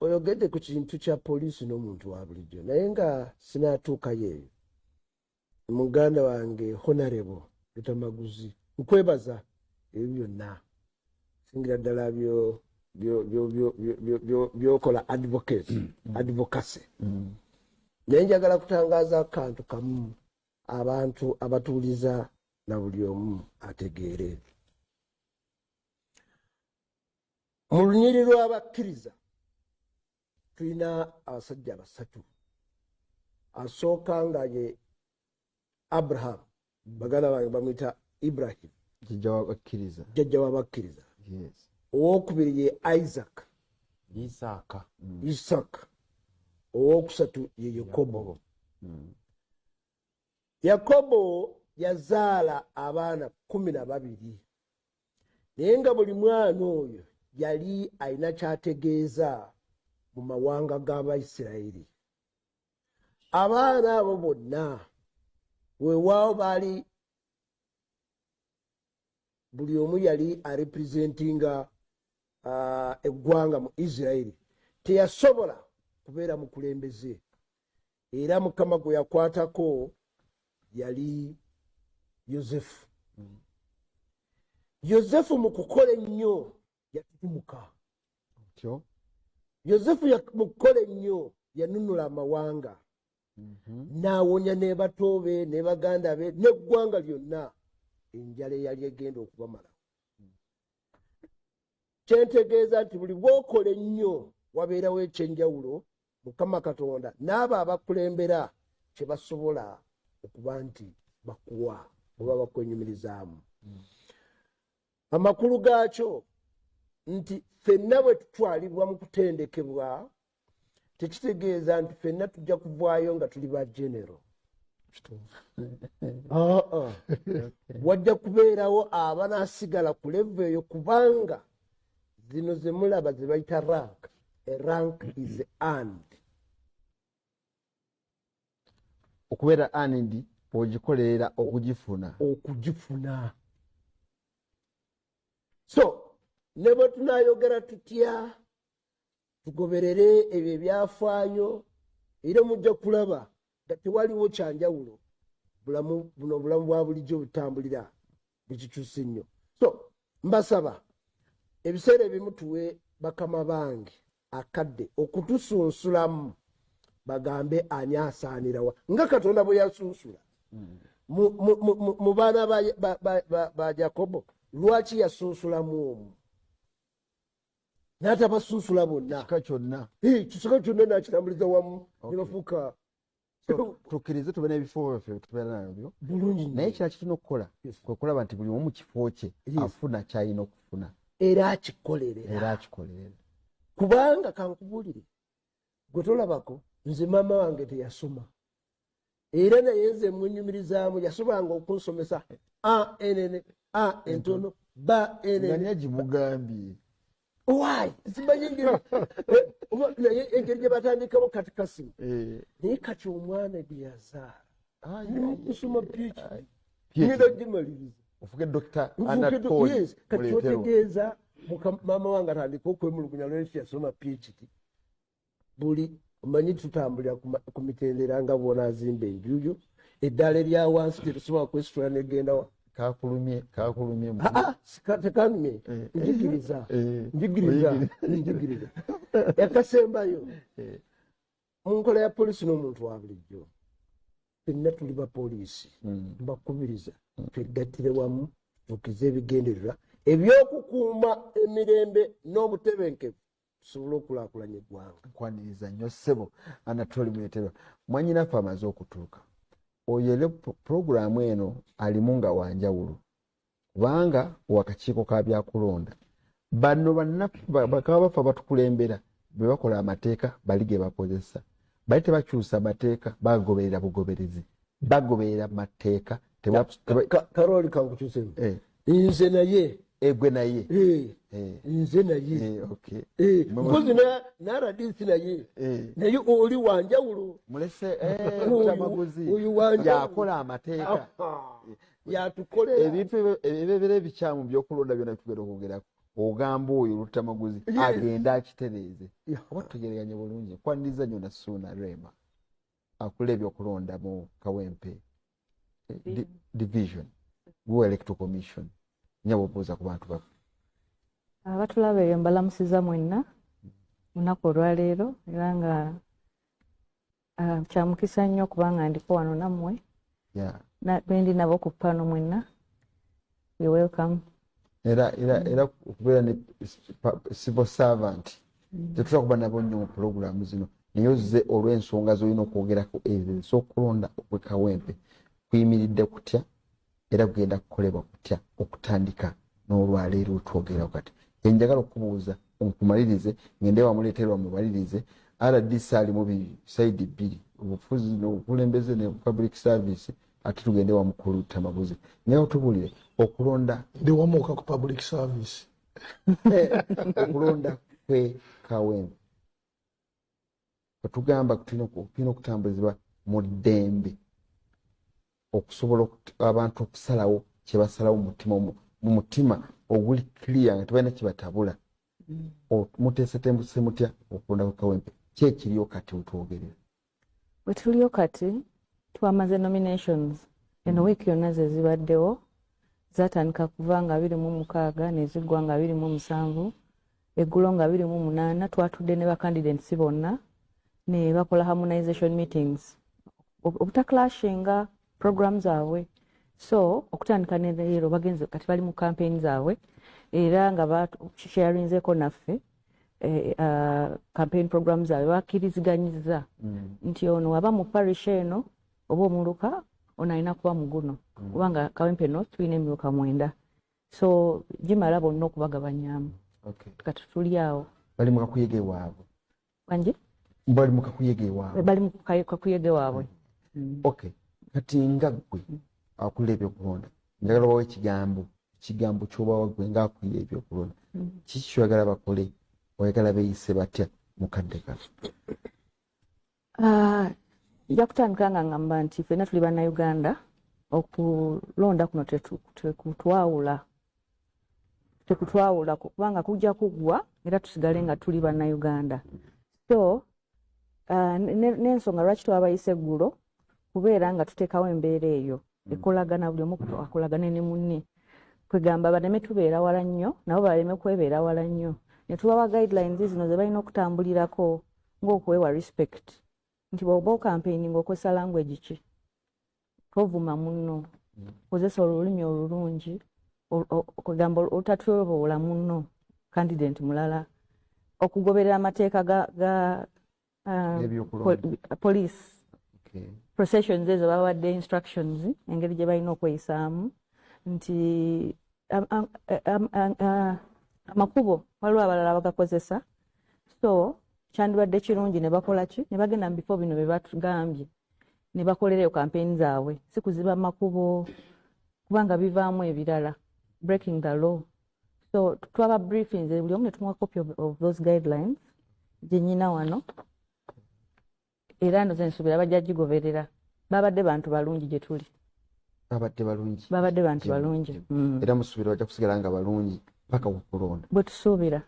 oyogedde ku kintu kya poliisi n'omuntu wa bulijjo naye nga sinaatuukayo eyo muganda wange honorable Lutamaguzi nkwebaza ebyo byonna singira ddala byokola advocacy naye njagala kutangaaza akantu kamu abantu abatuuliza na buli omu ategeere mu lunyiri lw'abakkiriza tulina abasajja basatu asooka nga ye Abraham baganda bange bamwita Ibrahim jjajja w'abakkiriza owookubiri ye Isaac owookusatu ye Yakobo yazaala abaana 12 naye nga buli mwana oyo yali alina kyategeeza mu mawanga g'Abayisirayiri. Abaana abo bonna weewaawo baali buli omu yali arepresentinga eggwanga mu Isirayiri, teyasobola kubeera mukulembeze, era Mukama gwe yakwatako yali Yozefu. Yozefu mu kukola ennyo yatutumuka. Yozefu mu kukola ennyo yanunula amawanga, n'awonya ne bato be ne baganda be n'eggwanga lyonna enjala eyali egenda okubamala. Kyentegeeza nti buli bw'okola ennyo wabeerawo ekyenjawulo, Mukama Katonda n'abo abakulembera kye basobola okuba nti bakuwa oba bakwenyumirizaamu. Amakulu gaakyo nti ffenna bwe tutwalibwa mu kutendekebwa tekitegeeza nti ffenna tujja kuvaayo nga tuli ba genero. Wajja kubeerawo abanaasigala ku levu eyo, kubanga zino ze mulaba ze bayita rank. A rank is earned. Okubeera earned ogikolerera okugifuna. So ne bwe tunaayogera tutya tugoberere ebyo ebyafaayo, era mujja kulaba nga tewaliwo kyanjawulo. Buno obulamu bwa bulijjo butambulira bukikyusa nnyo. So mbasaba ebiseera ebimu tuwe bakama bange akadde okutusunsulamu, bagambe ani asaanirawa nga Katonda bwe yasunsula mu baana ba Yakobo. Lwaki yasunsulamu omu n'atabasunsula bonna? Kisika kyonna n'akitambuliza wamu ne bafuuka. Tukkirize tube n'ebifo byaffe tubeera nabyo bulungi, naye ekirala kitulina okukola kwe kulaba nti buli omu mu kifo kye afuna ky'alina okufuna era akikolerera. Kubanga kankubulire, gwe tolabako, nze maama wange teyasoma, era naye nze mwenyumirizaamu yasobanga okunsomesa enene entono ba enene. Ani agimugambye? Why? Simanyi naye engeri gye batandikamu kati kasimu. Naye kati omwana gye yazaala kusoma PhD ngenda gimaliriza ofuge Dr. kati kyotegeeza maama wange atandika okwemulugunya lwaki yasoma PhD. Buli omanyi tutambulira ku mitendera nga bwona azimba enjuyo, eddaala erya wansi tetusobola kwesitula negendawa. Kakulumye tekanumye. Njigiriza yakasembayo mu nkola ya poliisi n'omuntu wa bulijjo. Ffenna tuli bapoliisi, mbakubiriza twegattire wamu tukize ebigendererwa eby'okukuuma emirembe n'obutebenkevu tusobole okulaakulanya eggwanga. Nkwaniriza nnyo ssebo Anatoli Muyeterwa. Mwannyinaffe amaze okutuuka. Oyo era puroguramu eno alimu nga wanjawulo, kubanga wakakiiko ka byakulonda bano bannaffe bakaba bafa batukulembera bwe bakola amateeka bali ge bakozesa, bali tebakyusa mateeka bagoberera bugoberezi, bagoberera mateeka. Karoli kankukyusemu nze naye egwe naye nze naye mpozi naradisi naye oli wanjawulo. Mulese Tamaguzi yakola amateeka yatukolera ebintu ebibere ebikyamu byokulonda byonna tugenda okwogerako. Ogamba oyo Lutamaguzi agenda akitereeze oba tugereranye bulungi. Kwaniriza nnyo Nassuuna Rema akola ebyokulonda mu Kawempe division gwe electoral commission. Nyabo buuza ku bantu baffe abatulaba eyo mbalamusiza mwenna lunaku olwaleero, era nga kyamukisa nnyo kubanga ndiko wano nammwe bendi nabo ku pano mwenna. We welcome. Era okubeera ne civil servant tetusobola kuba nabo nnyo mu pulogulaamu zino, naye ozze olw'ensonga z'olina okwogerako ezo ez'okulonda okw'Ekawempe kuyimiridde kutya era kugenda kukolebwa kutya okutandika n'olwaleero twogeraho kati. Enjagala okubuuza onkumalirize ngende wamuleeterwa mubalirize. RDC ali mu bisaidi bbiri, obufuzi n'obukulembeze ne public service. ate tugende wa mukulu Tamaguzi nyawo tubulire okulonda ndi wamuka ku public service okulonda kwe Kawempe batugamba tulina okutambulizibwa mu ddembe okusobola abantu okusalawo kye basalawo mu mutima oguli clear nga tebalina kibatabula muteesetembuse mutya okulonda kwe Kawempe kyekiriyo kati wetwogerera wetuliyo kati twamaze nominations eno wiiki yonna ze zibaddewo zatandika kuva nga 26 neziggwa nga 27 eggulo nga 28 twatudde ne bacandidates bonna ne bakola harmonization meetings obutaklashinga program zaabwe so okutandika ne leero bagenze kati bali mu campaign zaabwe era nga basharinzeko naffe campaign programs zaabwe bakkiriziganyizza nti ono aba mu parish eno oba omuluka ono alina kuba mu guno kubanga Kawempe North tulina emyuka 9 so gimala bonna okubagabanyaamu kati tuli awo bali mu kakuyege waabwe wanje bali mu kakuyege waabwe bali mu kakuyege waabwe okay kati nga ggwe akulira ebyokulonda njagala bawe ekigambo ky'obawa ggwe ng'akulira ebyokulonda kiki kyoyagala bakole oyagala beeyise batya mukadde kano nja kutandika nga ngamba nti ffenna tuli bannayuganda okulonda kuno tekutwawula kubanga kujja kuggwa era tusigale nga tuli bannayuganda so n'ensonga lwaki twabayise eggulo kubeera nga tuteekawo embeera eyo ekolagana buli omu akolagane ne munne kwegamba baleme tubeera wala nnyo nabo baleme kwebeera wala nnyo ne tubawa guidelines zino ze balina okutambulirako ng'okwewa respect nti bw'oba okampeyini ng'okozesa language ki tovuma munno kozesa olulimi olulungi kwegamba otatweboola munno candidate mulala okugoberera amateeka ga police processions ezo bawadde instructions engeri gye balina okweyisaamu nti amakubo waliwo abalala bagakozesa so kyandibadde kirungi ne bakola ki ne bagenda mu bifo bino bye batugambye ne bakolerayo campaign zaabwe si kuziba makubo kubanga bivaamu ebirala breaking the law so twaba briefings buli omu ne tumuwa copy of those guidelines gye nnyina wano era ndoze nsuubira bajja gigoberera babadde bantu balungi gye tuli babadde bantu balungi era musuubira bajja kusigala nga balungi paka wakulonda bwe tusuubira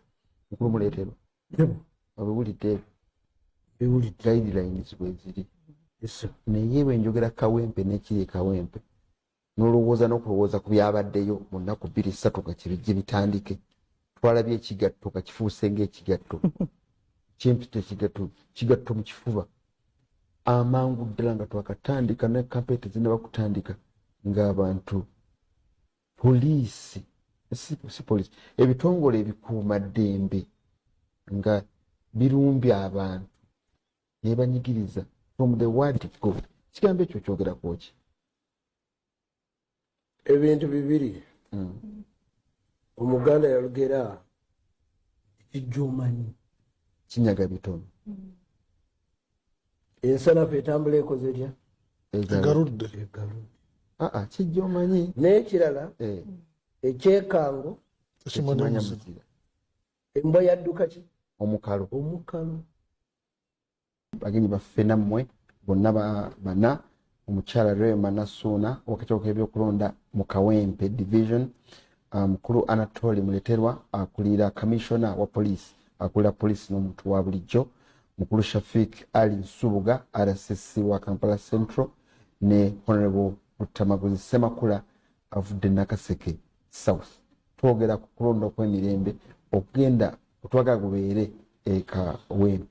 mukulu muleeterwa abewulidde guidelines bwe ziri naye bwe njogera Kawempe n'ekiri Kawempe n'olowooza n'okulowooza ku byabaddeyo mu nnaku 2-3 nga kibijje bitandike twalabye ekigatto nga kifuuse ng'ekigatto kimpita kigatto mu kifuba amangu ddala nga twakatandika ne campaign tezinaba kutandika ng'abantu poliisi si poliisi ebitongole ebikuuma ddembe nga birumbye abantu ne banyigiriza from the word go kigambo ekyo kyogerako ki ebintu bibiri omuganda yalugera kijjomanyi kinyaga bitono ensanafu etambula ekoze etya egaludde kijjomanyi n'ekirala ekyekango ekimanya muzira embwa yadduka ki omukalo bagenyi baffe nammwe bonna bana omukyala Rema Nasuuna wakati w'ebyokulonda mu Kawempe division mukulu Anatoli Muleterwa akulira commissioner wa police akulira police n'omuntu wa bulijjo mukulu Shafik Ali Nsubuga RCC wa Kampala Central ne honorable Rutamaguzi Semakula avudde Nakaseke South twogera ku kulonda kw'emirembe okugenda otwaga gubeere Kawempe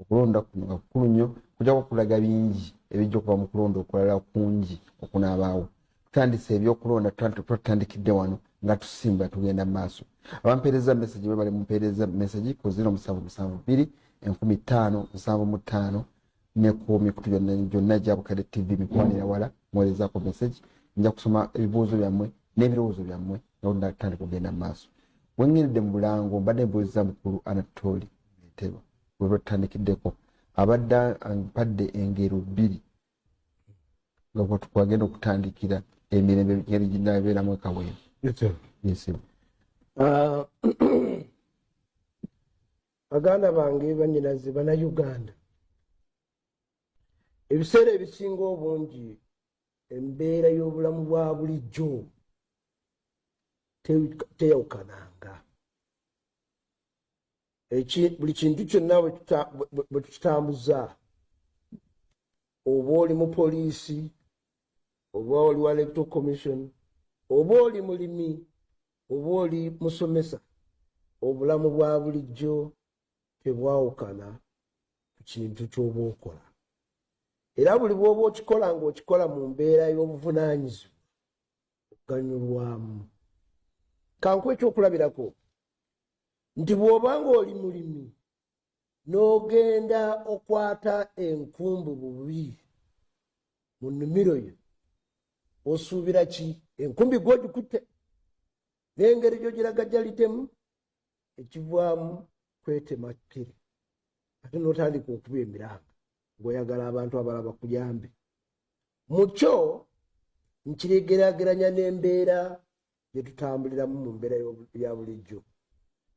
okulonda kuno kukulu nnyo kujja kukulaga bingi ebijja okuva mu kulonda okulala kungi okunaabaawo tutandise ebyokulonda tutandikidde wano nga tusimba tugenda mu maaso abampeereza message bwe bali mumpeereza message ku 0772 1575 ne ku mikutu gyonna gya Bukadde TV mikwanira wala mwerezaako message nja kusoma ebibuuzo byammwe n'ebirowoozo byammwe nga tutandika kugenda mu maaso wengeredde mu Bulango mbadde mbuuziza mukulu Anatoli Muleterwa bwe tutandikiddeko abadde ampadde engero 2 nga twagenda okutandikira emirembe ngeri ginabeeramu ekawempe. Yes. Baganda bange bannyinaze Bannayuganda, ebiseera ebisinga obungi embeera y'obulamu bwa bulijjo teyawukananga. Buli kintu kyonna bwe tukitambuza, oba oli mu poliisi, oba oli wa electoral commission, oba oli mulimi, oba oli musomesa, obulamu bwa bulijjo tebwawukana ku kintu ky'oba okola. Era buli bw'oba okikola ng'okikola mu mbeera y'obuvunaanyizibwa okuganyulwamu. Kankuwa ekyokulabirako nti bw'obanga oli mulimi n'ogenda okwata enkumbu bubi mu nnimiro yo, osuubira ki? Enkumbi gw'ogikutte n'engeri gy'ogiraga gyalitemu, ekivaamu kwetema kkiri, ate n'otandika okuba emiranga ng'oyagala abantu abalala bakuyambe. Mu kyo nkiregeraageranya n'embeera gye tutambuliramu mu mbeera ya bulijjo.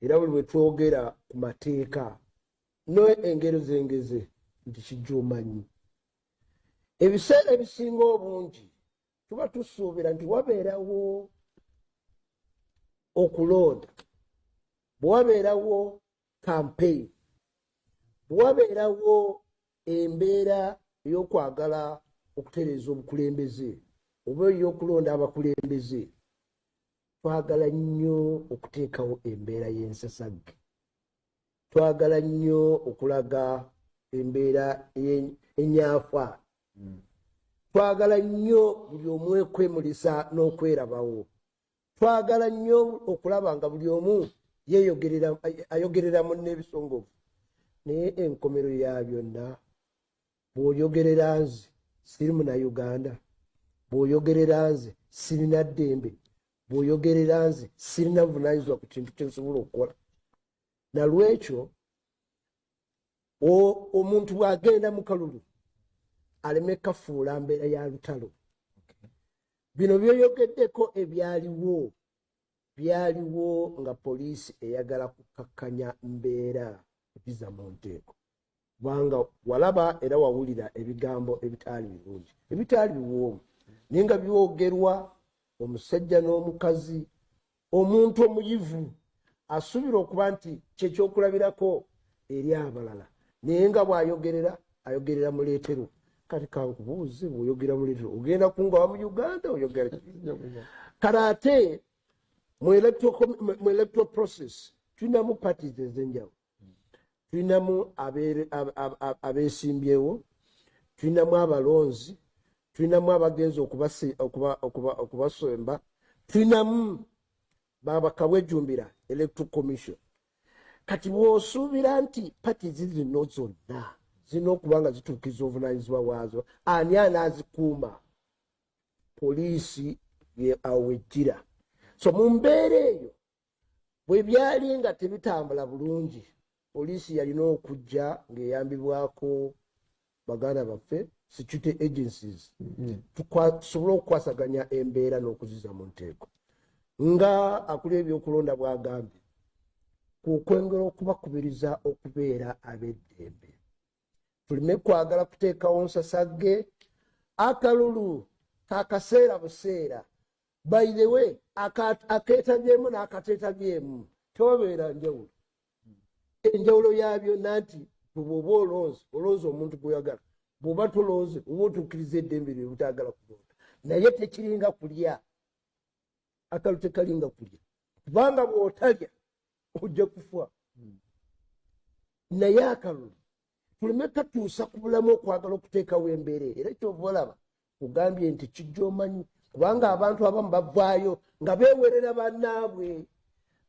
Era buli bwe twogera ku mateeka engero zengeze nti kijja omanyi. Ebiseera ebisinga obungi tuba tusuubira nti wabeerawo okulonda, bwe wabeerawo campaign, bwe wabeerawo embeera ey'okwagala okutereeza obukulembeze oba ey'okulonda abakulembeze, twagala nnyo okuteekawo embeera y'ensasagge. Twagala nnyo okulaga embeera enyaafa. Twagala nnyo buli omu ekwemulisa n'okwerabawo. Twagala nnyo okulaba nga buli omu ayogerera munne ebisongovu. Naye enkomero ya byonna, bw'oyogerera nze siri Munnayuganda, bw'oyogerera nze sirina ddembe, bw'oyogerera nze sirina buvunaanyizibwa ku kintu kye nsobola okukola. Nalwekyo omuntu bw'agenda mu kalulu aleme kafuula mbeera ya lutalo. Bino byoyogeddeko byaliwo nga poliisi eyagala kukakkanya mbeera ebiza mu nteeko. Kubanga walaba era wawulira ebigambo ebitaali birungi, ebitaali biwoomu, naye nga byogerwa omusajja n'omukazi, omuntu omuyivu asuubira okuba nti kyekyokulabirako eri abalala, naye nga ayogerera muleetero. Kati kankubuuze, bw'oyogera muleetero ogenda kungawa mu Uganda oyogera kale ate mu electoral process tulinamu parties ez'enjawulo. Tulinamu abeesimbyewo, tulinamu abalonzi, tulinamu abagenzi okubasemba, tulinamu babakabwejumbira electoral commission. Kati bw'osuubira nti parties zino zonna zirina okuba nga zituukiza obuvunaanyizibwa bwazo, ani anaazikuuma? Poliisi awo wejjira. So mu mbeera eyo bwe byali nga tebitambula bulungi, poliisi yalina okujja ng'eyambibwako baganda baffe security agencies tusobole okukwasaganya embeera n'okuziza mu nteeko. Nga akulira ebyokulonda bw'agambye, kukwengera okubakubiriza okubeera ab'eddembe. Tulime kwagala kuteekawo nsasagge, akalulu kakaseera buseera. By the way, akeetabyemu n'akateetabyemu tewabeera njawulo. Enjawulo yabyo nanti bw'oba olonze omuntu gw'oyagala, bw'oba tolonze oba otuukiriza eddembe lye butagala kulonda, naye tekiringa kulya. Akalu tekalinga kulya, kubanga bw'otalya ojja kufa. Naye akalulu tuleme katuusa ku bulamu okwagala okuteekawo embeera era kyova olaba kugambye nti kijja omanyi, kubanga abantu abamu bavaayo nga beewerera bannaabwe,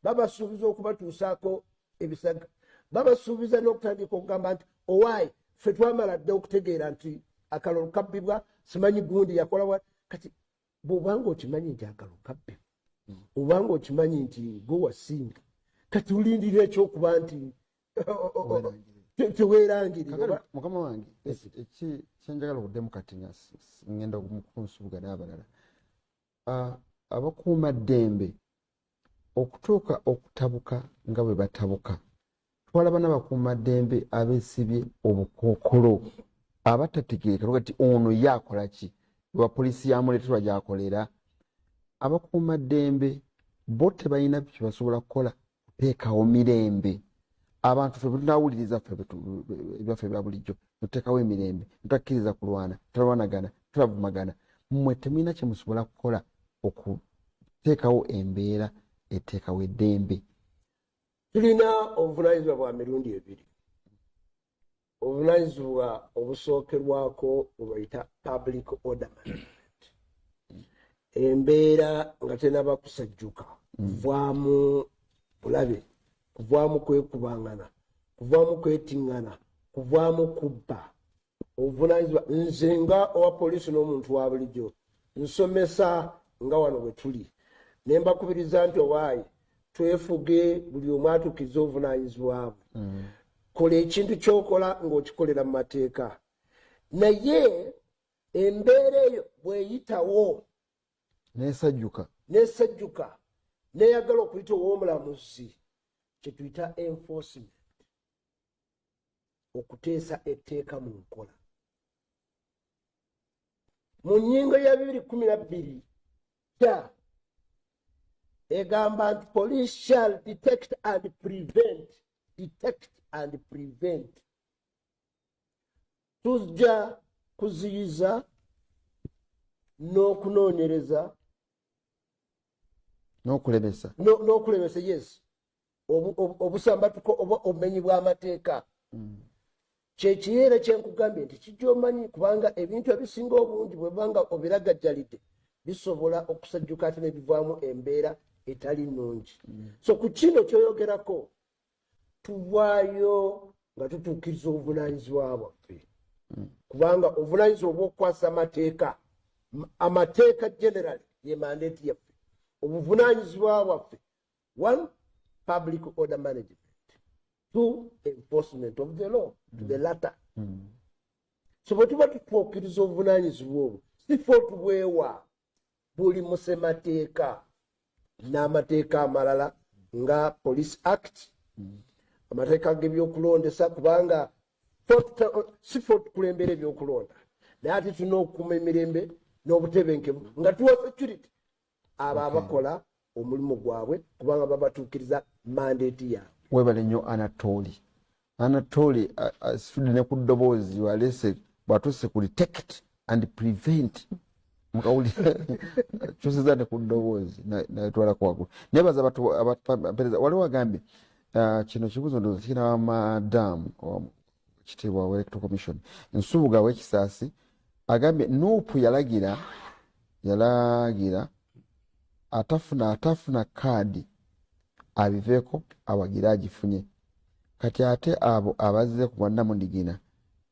babasuubiza okubatuusaako ebisaga, babasuubiza n'okutandika okugamba nti owaayi ffe twamala dda okutegeera nti akalulu kabbibwa, simanyi gundi yakola. Kati bw'obanga okimanyi nti akalulu kabbibwa, obanga okimanyi nti gwe wasinga, kati ulindira ekyokuba nti teweerangirira. Mukama wange kyenjagala okuddemu kati nga ngenda kunsubuga n'abalala abakuuma ddembe okutuuka okutabuka nga bwe batabuka twalaba n'abakuuma ddembe abeesibye obukookolo abatategeereka kati ono yakola ki lwa poliisi yamuleeterwa gy'akolera. Abakuuma ddembe bo tebalina kye basobola kukola kuteekawo mirembe. Abantu ffe tunawuliriza ffe ebyaffe bya bulijjo tuteekawo emirembe tutakkiriza kulwana tutalwanagana tulavumagana. Mmwe temulina kye musobola kukola okuteekawo embeera eteekawo eddembe. Tulina obuvunaanyizibwa bwa mirundi ebiri. Obuvunaanyizibwa obusookerwako bwebayita public order management. Embeera nga tenaba kusajjuka kuvaamu bulabe, kuvaamu kwekubangana, kuvaamu kwetiŋŋana, kuvaamu kubba. Obuvunaanyizibwa nze nga owa poliisi n'omuntu wa bulijjo nsomesa nga wano bwe tuli ne mbakubiriza nti owaayi twefuge buli omu atuukiriza obuvunaanyizibwa bwe. Kola ekintu ky'okola ng'okikolera mu mateeka. Naye embeera eyo bw'eyitawo n'esajjuka neeyagala okuyita ow'omulamuzi kye tuyita enforcement, okuteesa etteeka mu nkola. Mu nnyingo ya 2012 egamba nti police shall detect and prevent. Tujja kuziyiza n'okunoonyereza n'okulemesa yes obusambatuko oba obumenyi bw'amateeka. Kyekiyeera kyenkugambye nti kijja omanyi kubanga ebintu ebisinga obungi bwe banga obiragajjalidde bisobola okusajjuka ate ne bivaamu embeera etali nnungi. So ku kino kyoyogerako tuvaayo nga tutuukiriza obuvunaanyizibwa bwaffe kubanga obuvunaanyizibwa obw'okukwasa amateeka generally ye mandeeti yaffe. Obuvunaanyizibwa bwaffe 1 public order management, 2 enforcement of the law, the latter. So bwe tuba tutuukiriza obuvunaanyizibwa obwo sifo tuweewa buli musemateeka n'amateeka amalala nga Police Act, amateeka g'ebyokulondesa kubanga sifo tukulembera ebyokulonda naye ate tulina okukuuma emirembe n'obutebenkevu nga tuwa security abo abakola omulimu gwabwe kubanga babatuukiriza mandeeti yaabwe. Webale nnyo Anatoli asitudde ne ku ddoboozi walese bw'atuuse ku detect and prevent mukawulire kyoseza ne ku ddoboozi natwalako waggulu. Nebaza abapereza waliwo agambye kino kibuzo ndowooza kirina madamu kitiibwa wa Electoral Commission Nsubuga w'Ekisaasi agambye Nuupu yalagira atafuna kaadi abiveeko awagira agifunye. Kati ate abo abazze ku bwannamundigina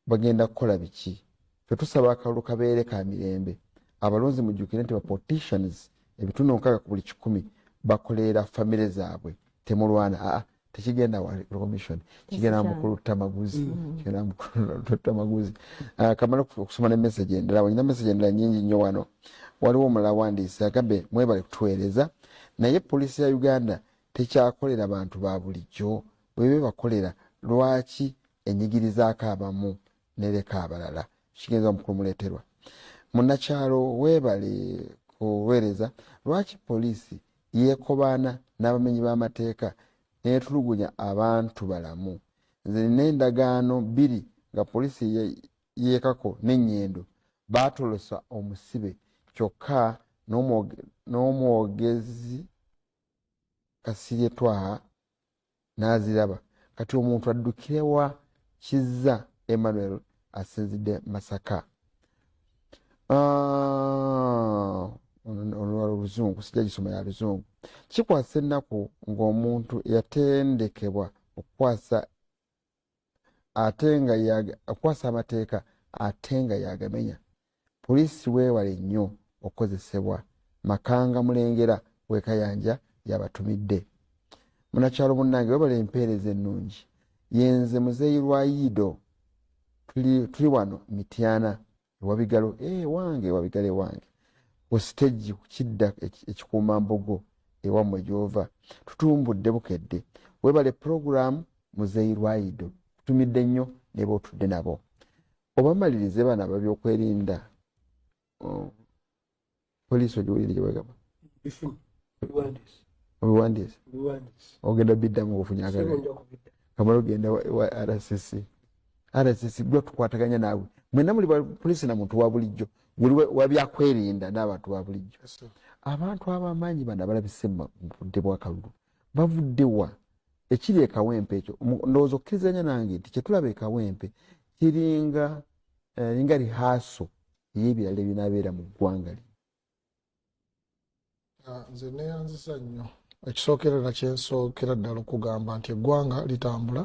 bagenda kukola biki? Ffe tusaba akalulu kabeere ka mirembe. Abalonzi mujjukire nti petitions ebitundu 6 ku buli 100 bakolera famire zaabwe. Temulwana tekigenda wa commission kigenda mukulu Tamaguzi kigenda mukulu Tamaguzi. Kamala okusoma ne message endala wanyina message endala nyingi nnyo wano. Waliwo omulala wandiise agambye mwebale kutuweereza naye poliisi ya Uganda tekyakolera bantu ba bulijjo bwe bakolera lwaki enyigirizaako abamu nereka abalala kigenza omukulu muleeterwa. Munnakyalo weebale kuweereza lwaki poliisi yeekobaana n'abamenyi b'amateeka n'etulugunya abantu balamu. Nze n'endagaano 2 nga poliisi yeekako n'ennyendo baatolosa omusibe kyokka n'omwogezi Kasirye Twaha n'aziraba. Kati omuntu addukirewa Kizza Emmanuel asinzidde Masaka. Oluzungu sijja gisoma ya Luzungu. Kikwasa ennaku ng'omuntu yatendekebwa okukwasa amateeka ate nga yagamenya. Poliisi weewale nnyo okukozesebwa. Makanga Mulengera w'Ekayanja yabatumidde. Munakyalo munnange weebale empeereza ennungi. yenze muzeeyi Lwayido tuli wano Mityana ewabigalo wabigale wange ku stage kidda ekikuuma mbogo ewammwe gy'ova tutumbudde bukedde webale program muzeeyi Lwayido tutumidde nnyo ne bootudde nabo obamalirize bana ababyokwerinda poliisi ogiwulire gye bagamba obiwandiise ogenda biddamu ofunyagala kamala ogenda wa RCC gwe tukwataganya naawe mwena muli poliisi na muntu wa bulijjo wabyakwerinda n'abantu ba bulijjo abantu ab'amaanyi bano abalabise mu budde bwa kalulu bavudde wa ekiri ekawempe ekyo ndowooza okkirizanya nange nti kyetulaba ekawempe kiringa lihaaso ey'ebirala ebinaabeera mu ggwanga li nze neeyanzisa nnyo ekisookera nakyensookera ddala okugamba nti eggwanga litambula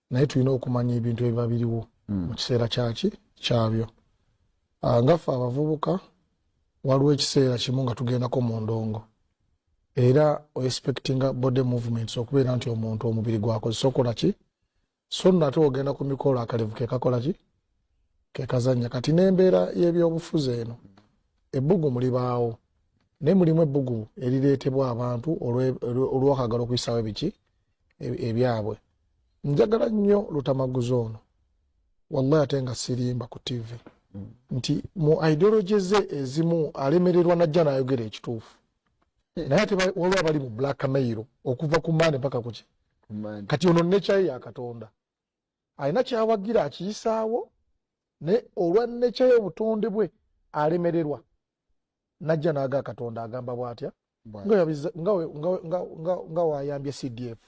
naye tulina okumanya ebintu ebiba biriwo mu kiseera kyabyo ngaffe abavubuka waliwo ekiseera kimu nga tugendako mu ndongo era oexpectinga body movements okubeera nti omuntu omubiri gwakozesa okola ki so nno ate ogenda ku mikolo akalevu kekakola ki kekazanya kati n'embeera y'ebyobufuzi eno ebbugumu libaawo naye mulimu ebbugumu erireetebwa abantu olw'akagala okuyisaawo ebiki ebyabwe njagala nnyo Lutamaguzi ono wallahi ate nga sirimba ku TV nti mu ideology ze ezimu alemererwa najja n'ayogera ekituufu naye ate waliwo abali mu blackmail okuva ku Mande mpaka kuki kati ono nekyaye ya Katonda alina kyawagira akiyisaawo ne olwa nekyaye obutonde bwe alemererwa najja n'aga Katonda agamba bw'atya nga wayambye CDF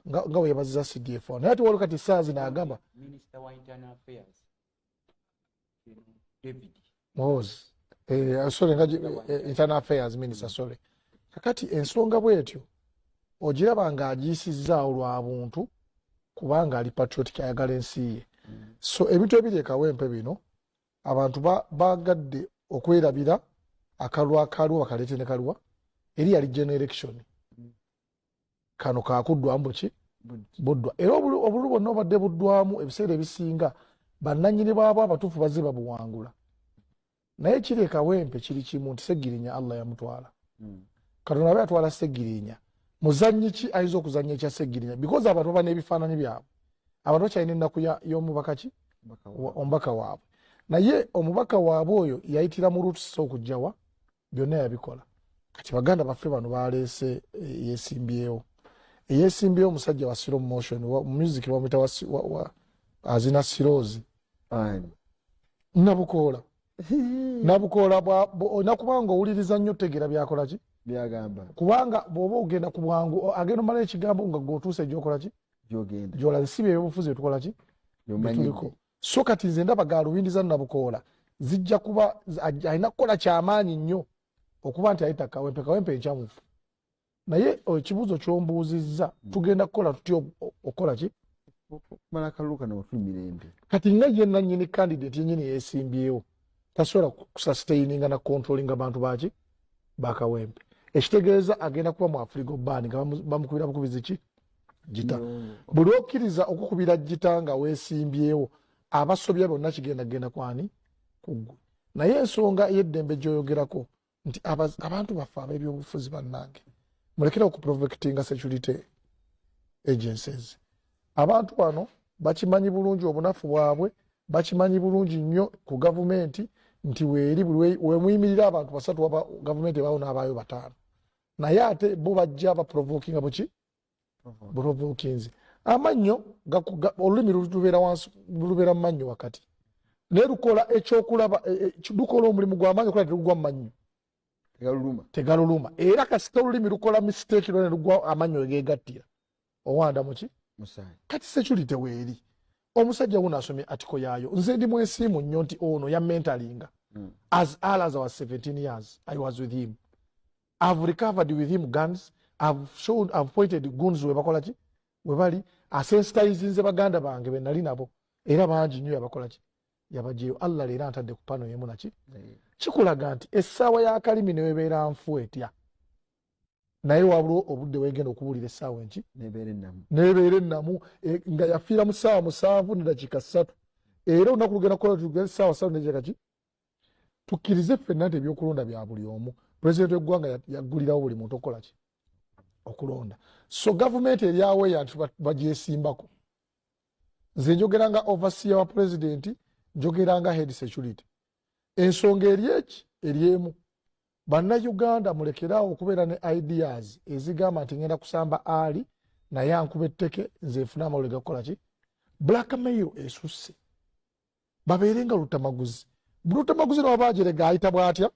nga weyabaziza CDF naye ate waliwo kati saazi n'agamba Minister wa Internal Affairs David Internal Affairs Minister sorry kakati ensonga bwetyo ogiraba ng'agiisizaawo lwa buntu kubanga ali patriotic ayagala ensi ye so ebintu ebiri ekawempe bino abantu bagadde okwerabira akalwa bakaleete ne kalwa eri yali general election kano kakuddwamu buki buddwa era obululu bonna obadde buddwamu ebiseera ebisinga bannannyini baabo abatuufu bazze babuwangula naye kiri ekawempe kiri kimu nti Seggirinya Allah yamutwala Katonda abe atwala Seggirinya muzannyi ki ayinza okuzannya ekya Seggirinya because abantu baba n'ebifaananyi byabwe abantu bakyalina ennaku y'omubaka ki omubaka waabwe naye omubaka waabwe oyo yayitira mu Roots okujjawa byonna yabikola kati baganda baffe bano baleese eyeesimbyewo omusajja wa slow motion mu music bamwita azina sirozi nabukoola nakubanga owuliriza nnyo otegeera byakola ki byagamba kubanga bw'oba ogenda ku bwangu agenda omala ekigambo nga g'otuuse gyokola ki gy'olaze si byebufuzi byetukola ki byetuliko so kati nze ndaba gaalubindi za nabukoola zijja kuba alina kukola kyamaanyi nnyo okuba nti ayita kawempe enkyamufu naye ekibuuzo ky'ombuuzizza tugenda kukola tutya okola ki okumala akalulu kano mirembe kati nga ye nannyini candidate yennyini yeesimbyewo tasobola kususitaininga na controlling abantu baki bakawempe ekitegeeza agenda kuba mu Africa bani nga bamukubira bukubizi ki gita buli okkiriza okukubira gita nga weesimbyewo abasobya bonna kigenda kwani kuggwe naye ensonga y'eddembe gy'oyogerako nti abantu baffe ab'ebyobufuzi bannange mulekera okuprovectinga security agencies abantu bano bakimanyi bulungi obunafu bwabwe bakimanyi bulungi nnyo ku gavumenti nti weeri wemuyimirira abantu basatu waba gavumenti ebaawo n'abaayo bataano naye ate bo bajja baprovokinga buki provokings amannyo olulimi lubeera wansi lubeera mu mannyo wakati naye lukola ekyokulaba lukola omulimu gw'amaanyi okola terugwa mu mannyo tegaluluma era kasita olulimi lukola mistake lwene lugwa amannyo egeegattira owanda muki kati security weeri omusajja wuno asomye atiko yaayo nze ndi mwesiimu nnyo nti ono ya mentalinga as early as I was 17 years I was with him I've recovered with him guns I've pointed guns webakola ki webali asensitizinze baganda bange be nali nabo era bangi nnyo yabakola ki yabajeyo Allah leero antadde ku pano yemu naki kikulaga nti essaawa y'akalimi ne webeera nfu etya naye wabula obudde wegenda okubuulira essaawa enki nebeera ennamu nga yafiira mu ssaawa 7 n'eddakiika 3 era olunaku lugenda kukola tugenda essaawa 3 n'eddakiika ki tukkirize ffenna nti ebyokulonda bya buli omu. Pulezidenti w'eggwanga yaggulirawo buli muntu okukola ki okulonda. So gavumenti eryawo eyantu bagyesimbako. Nze njogera nga overseer wa pulezidenti, njogera nga head security. Ensonga eryemu bannayuganda mulekeraawo okubeera ne ideas ezigamba nti ngenda kusamba ali naye ankuba etteke nze nfuna amawulire gakukola ki blackmail esusse babeere nga lutamaguzi. Lutamaguzi nawabaajerega ayita bw'atya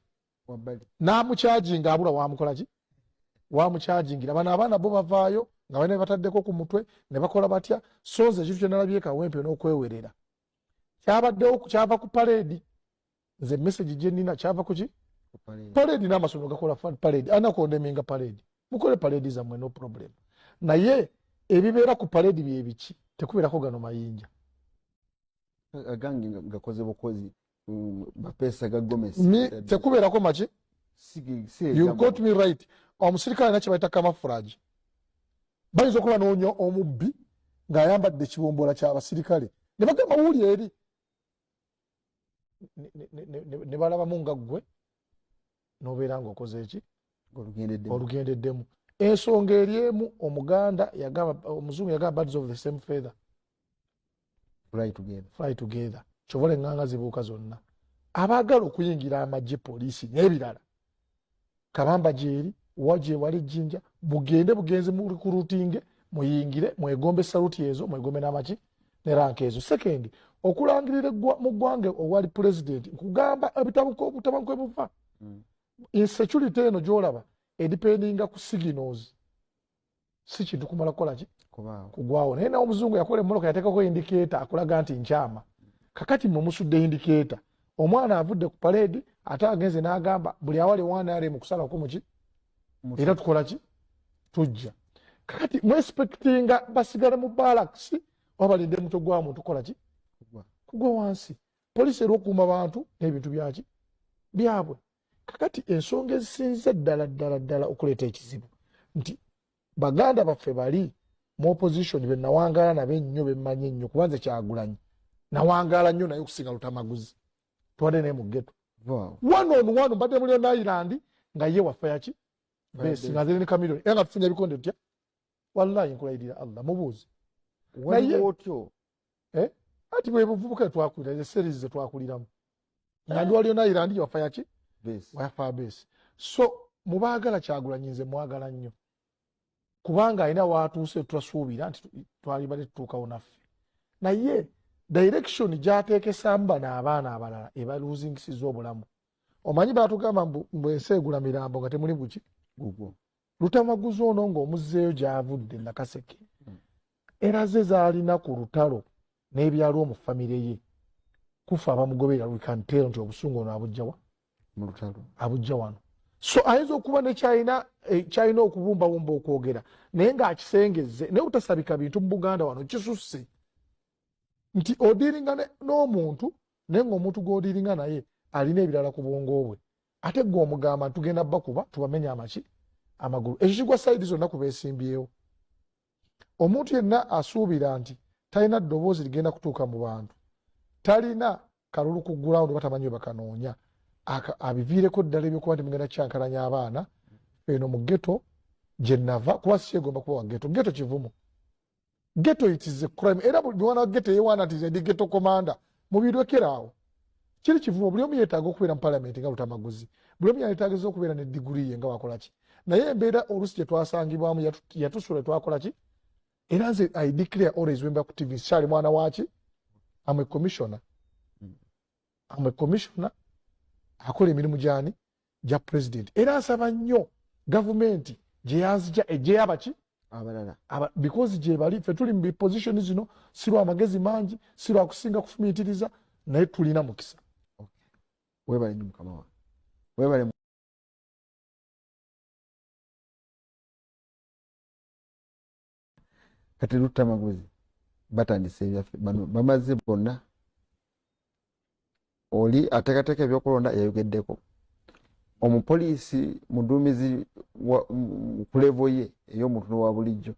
n'amukyajinga abula wamukola ki wamukyajingira. Bano abaana bo bavaayo nga balina bataddeko ku mutwe ne bakola batya. So nze ekintu kyenalabye Kawempe n'okwewerera kyabaddewo kyava ku parade. Nze message gye nnina kyava ku ki parade n'amasomero gakola parade anakondeminga parade mukole parade zammwe no problem. Naye ebibeera ku parade bye biki tekubeerako gano mayinja agange gakoze bukozi bapesa ga Gomez tekubeerako maki you got me right. Omusirikale alina kye bayita camouflage. Bayinza okuba n'onyo omubbi ng'ayambadde ekibombola ky'abasirikale ne bagamba wuuli eri ne balabamu nga ggwe n'obeera ng'okoze eki olugendeddemu. Ensonga eryemu omuganda yagamba omuzungu yagamba birds of the same feather fly together. Kyobole eŋŋanga zibuuka zonna. Abaagala okuyingira amagye poliisi n'ebirala kabamba gyeri wagye wali jjinja bugende bugenzi mu recruiting muyingire mwegombe saluti ezo mwegombe n'amaki ne rank ezo. Second okulangirira mu ggwanga owali president nkugamba obutabanguko ebuva insecurity eno gy'olaba edipendinga ku signals si kintu kumala kukola ki kugwawo. Naye nawe omuzungu yakola emmoloka yateekako indicator akulaga nti nkyama. Kakati mwe musudde indicator omwana avudde ku parade ate agenze n'agamba buli awali wana yali mu kusalako muki era tukola ki tujja. Kakati mwespectinga basigale mu barracks wabalinde muto gwa muntu kola ki kugwa wansi. Poliisi era okuuma bantu n'ebintu byaki byabwe. Kakati ensonga ezisinze ddala okuleeta ekizibu nti baganda baffe bali mu opposition be nawangaala nabo ennyo bemmanyi ennyo kubanze Kyagulanyi nawangaala nnyo naye okusinga Lutamaguzi twadde naye mu ghetto one on one mbadde muli on Island nga ye waffe yaki besi nga ziri ne kamiliyoni era nga tufunye ebikonde tutya wallahi nkulayirira Allah mubuuzi naye otyo ati bwe buvubuka twakulira ze series ze twakuliramu nga ndi wali on Island waffe yaki wafa besi. So mubaagala Kyagulanyi nze mwagala nnyo kubanga alina waatuuse twasuubira nti twali bali tutuukawo naffe. Naye direction gy'ateekesamba n'abaana abalala ebaluuzingisiza obulamu. Omanyi baatugamba mbu ensi egula mirambo nga temuli buki Lutamaguzi ono ng'omuzzeeyo gy'avudde Nakaseke era ze zaalina ku lutalo n'ebyaliwo mu famire ye kufa abamugoberera we can tell nti obusungu ono abujjawa mu lutalo abujja wano. So ayinza okuba ne kyalina okubumbabumba okwogera naye ng'akisengezze naye obutasabika bintu mu Buganda wano kisusse nti odiiringa n'omuntu naye ng'omuntu gw'odiiringa naye alina ebirala ku bwongo bwe ate gwe omugamba tugenda bakuba tubamenya amaki amagulu. Ekyo kigwa sayidi zonna kubeesimbyewo. Omuntu yenna asuubira nti talina ddoboozi ligenda kutuuka mu bantu talina kalulu ku ground batamanyi we bakanoonya abiviireko ddala ebyokuba nti mugenda kyankalanya abaana eno mu ghetto gye nava kuba si kyegomba kuba wa ghetto kivumu. Ghetto it is a crime era buli mwana wa ghetto yeewaana nti ndi ghetto commander mubirekeraawo kiri kivumu. Buli omu yeetaaga okubeera mu parliament nga Lutamaguzi buli omu yeetaagiza okubeera ne diguri ye nga wakola ki naye embeera oluusi gye twasangibwamu yatusula twakola ki era nze I declare always wemba ku TV kyali mwana waki I'm a commissioner akola emirimu gyani gya president era asaba nnyo gavumenti gye yanzija egyeyabaki abalala because gye bali ffe tuli mu position zino si lwa magezi mangi si lwa kusinga kufumiitiriza naye tulina mukisa. Webale nnyo mukama wange webale kati Lutamaguzi batandise ebyaffe bano bamaze bonna oli ateekateeka ebyokulonda yayogeddeko omupoliisi muduumizi ku levo ye ey'omuntu wa bulijjo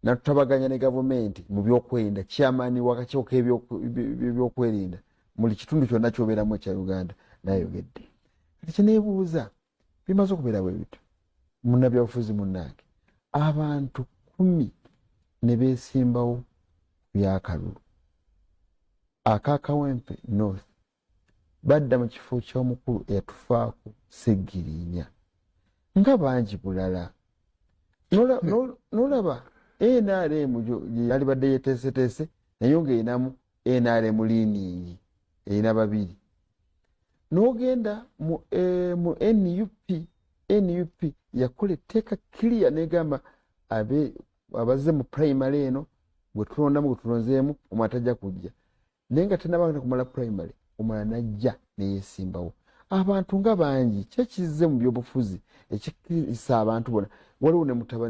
natutabaganya ne gavumenti mu byokwerinda kyamaani wakakiiko k'ebyokwerinda muli kitundu kyonna kyobeeramu ekya Uganda n'ayogedde kati kyeneebuuza bimaze okubeera bwe bityo munnabyabufuzi munnange abantu 10 ne beesimbawo ku byakalulu akakawempe north badda mu kifo ky'omukulu eyatufaako Seggirinya nga bangi bulala nolaba NRM yali badde yeteeseteese naye ng'erinamu NRM liiningi erina babiri n'ogenda mu NUP yakola etteeka clear negamba abazze mu primary eno gwe tulondamu gwe tulonzeemu omwana tajja kujja naye nga tenabanga kumala primary omwana najja neyesimbawo abantu nga bangi kyekizze mu byobufuzi ekikisa abantu bona waliwo ne mutabani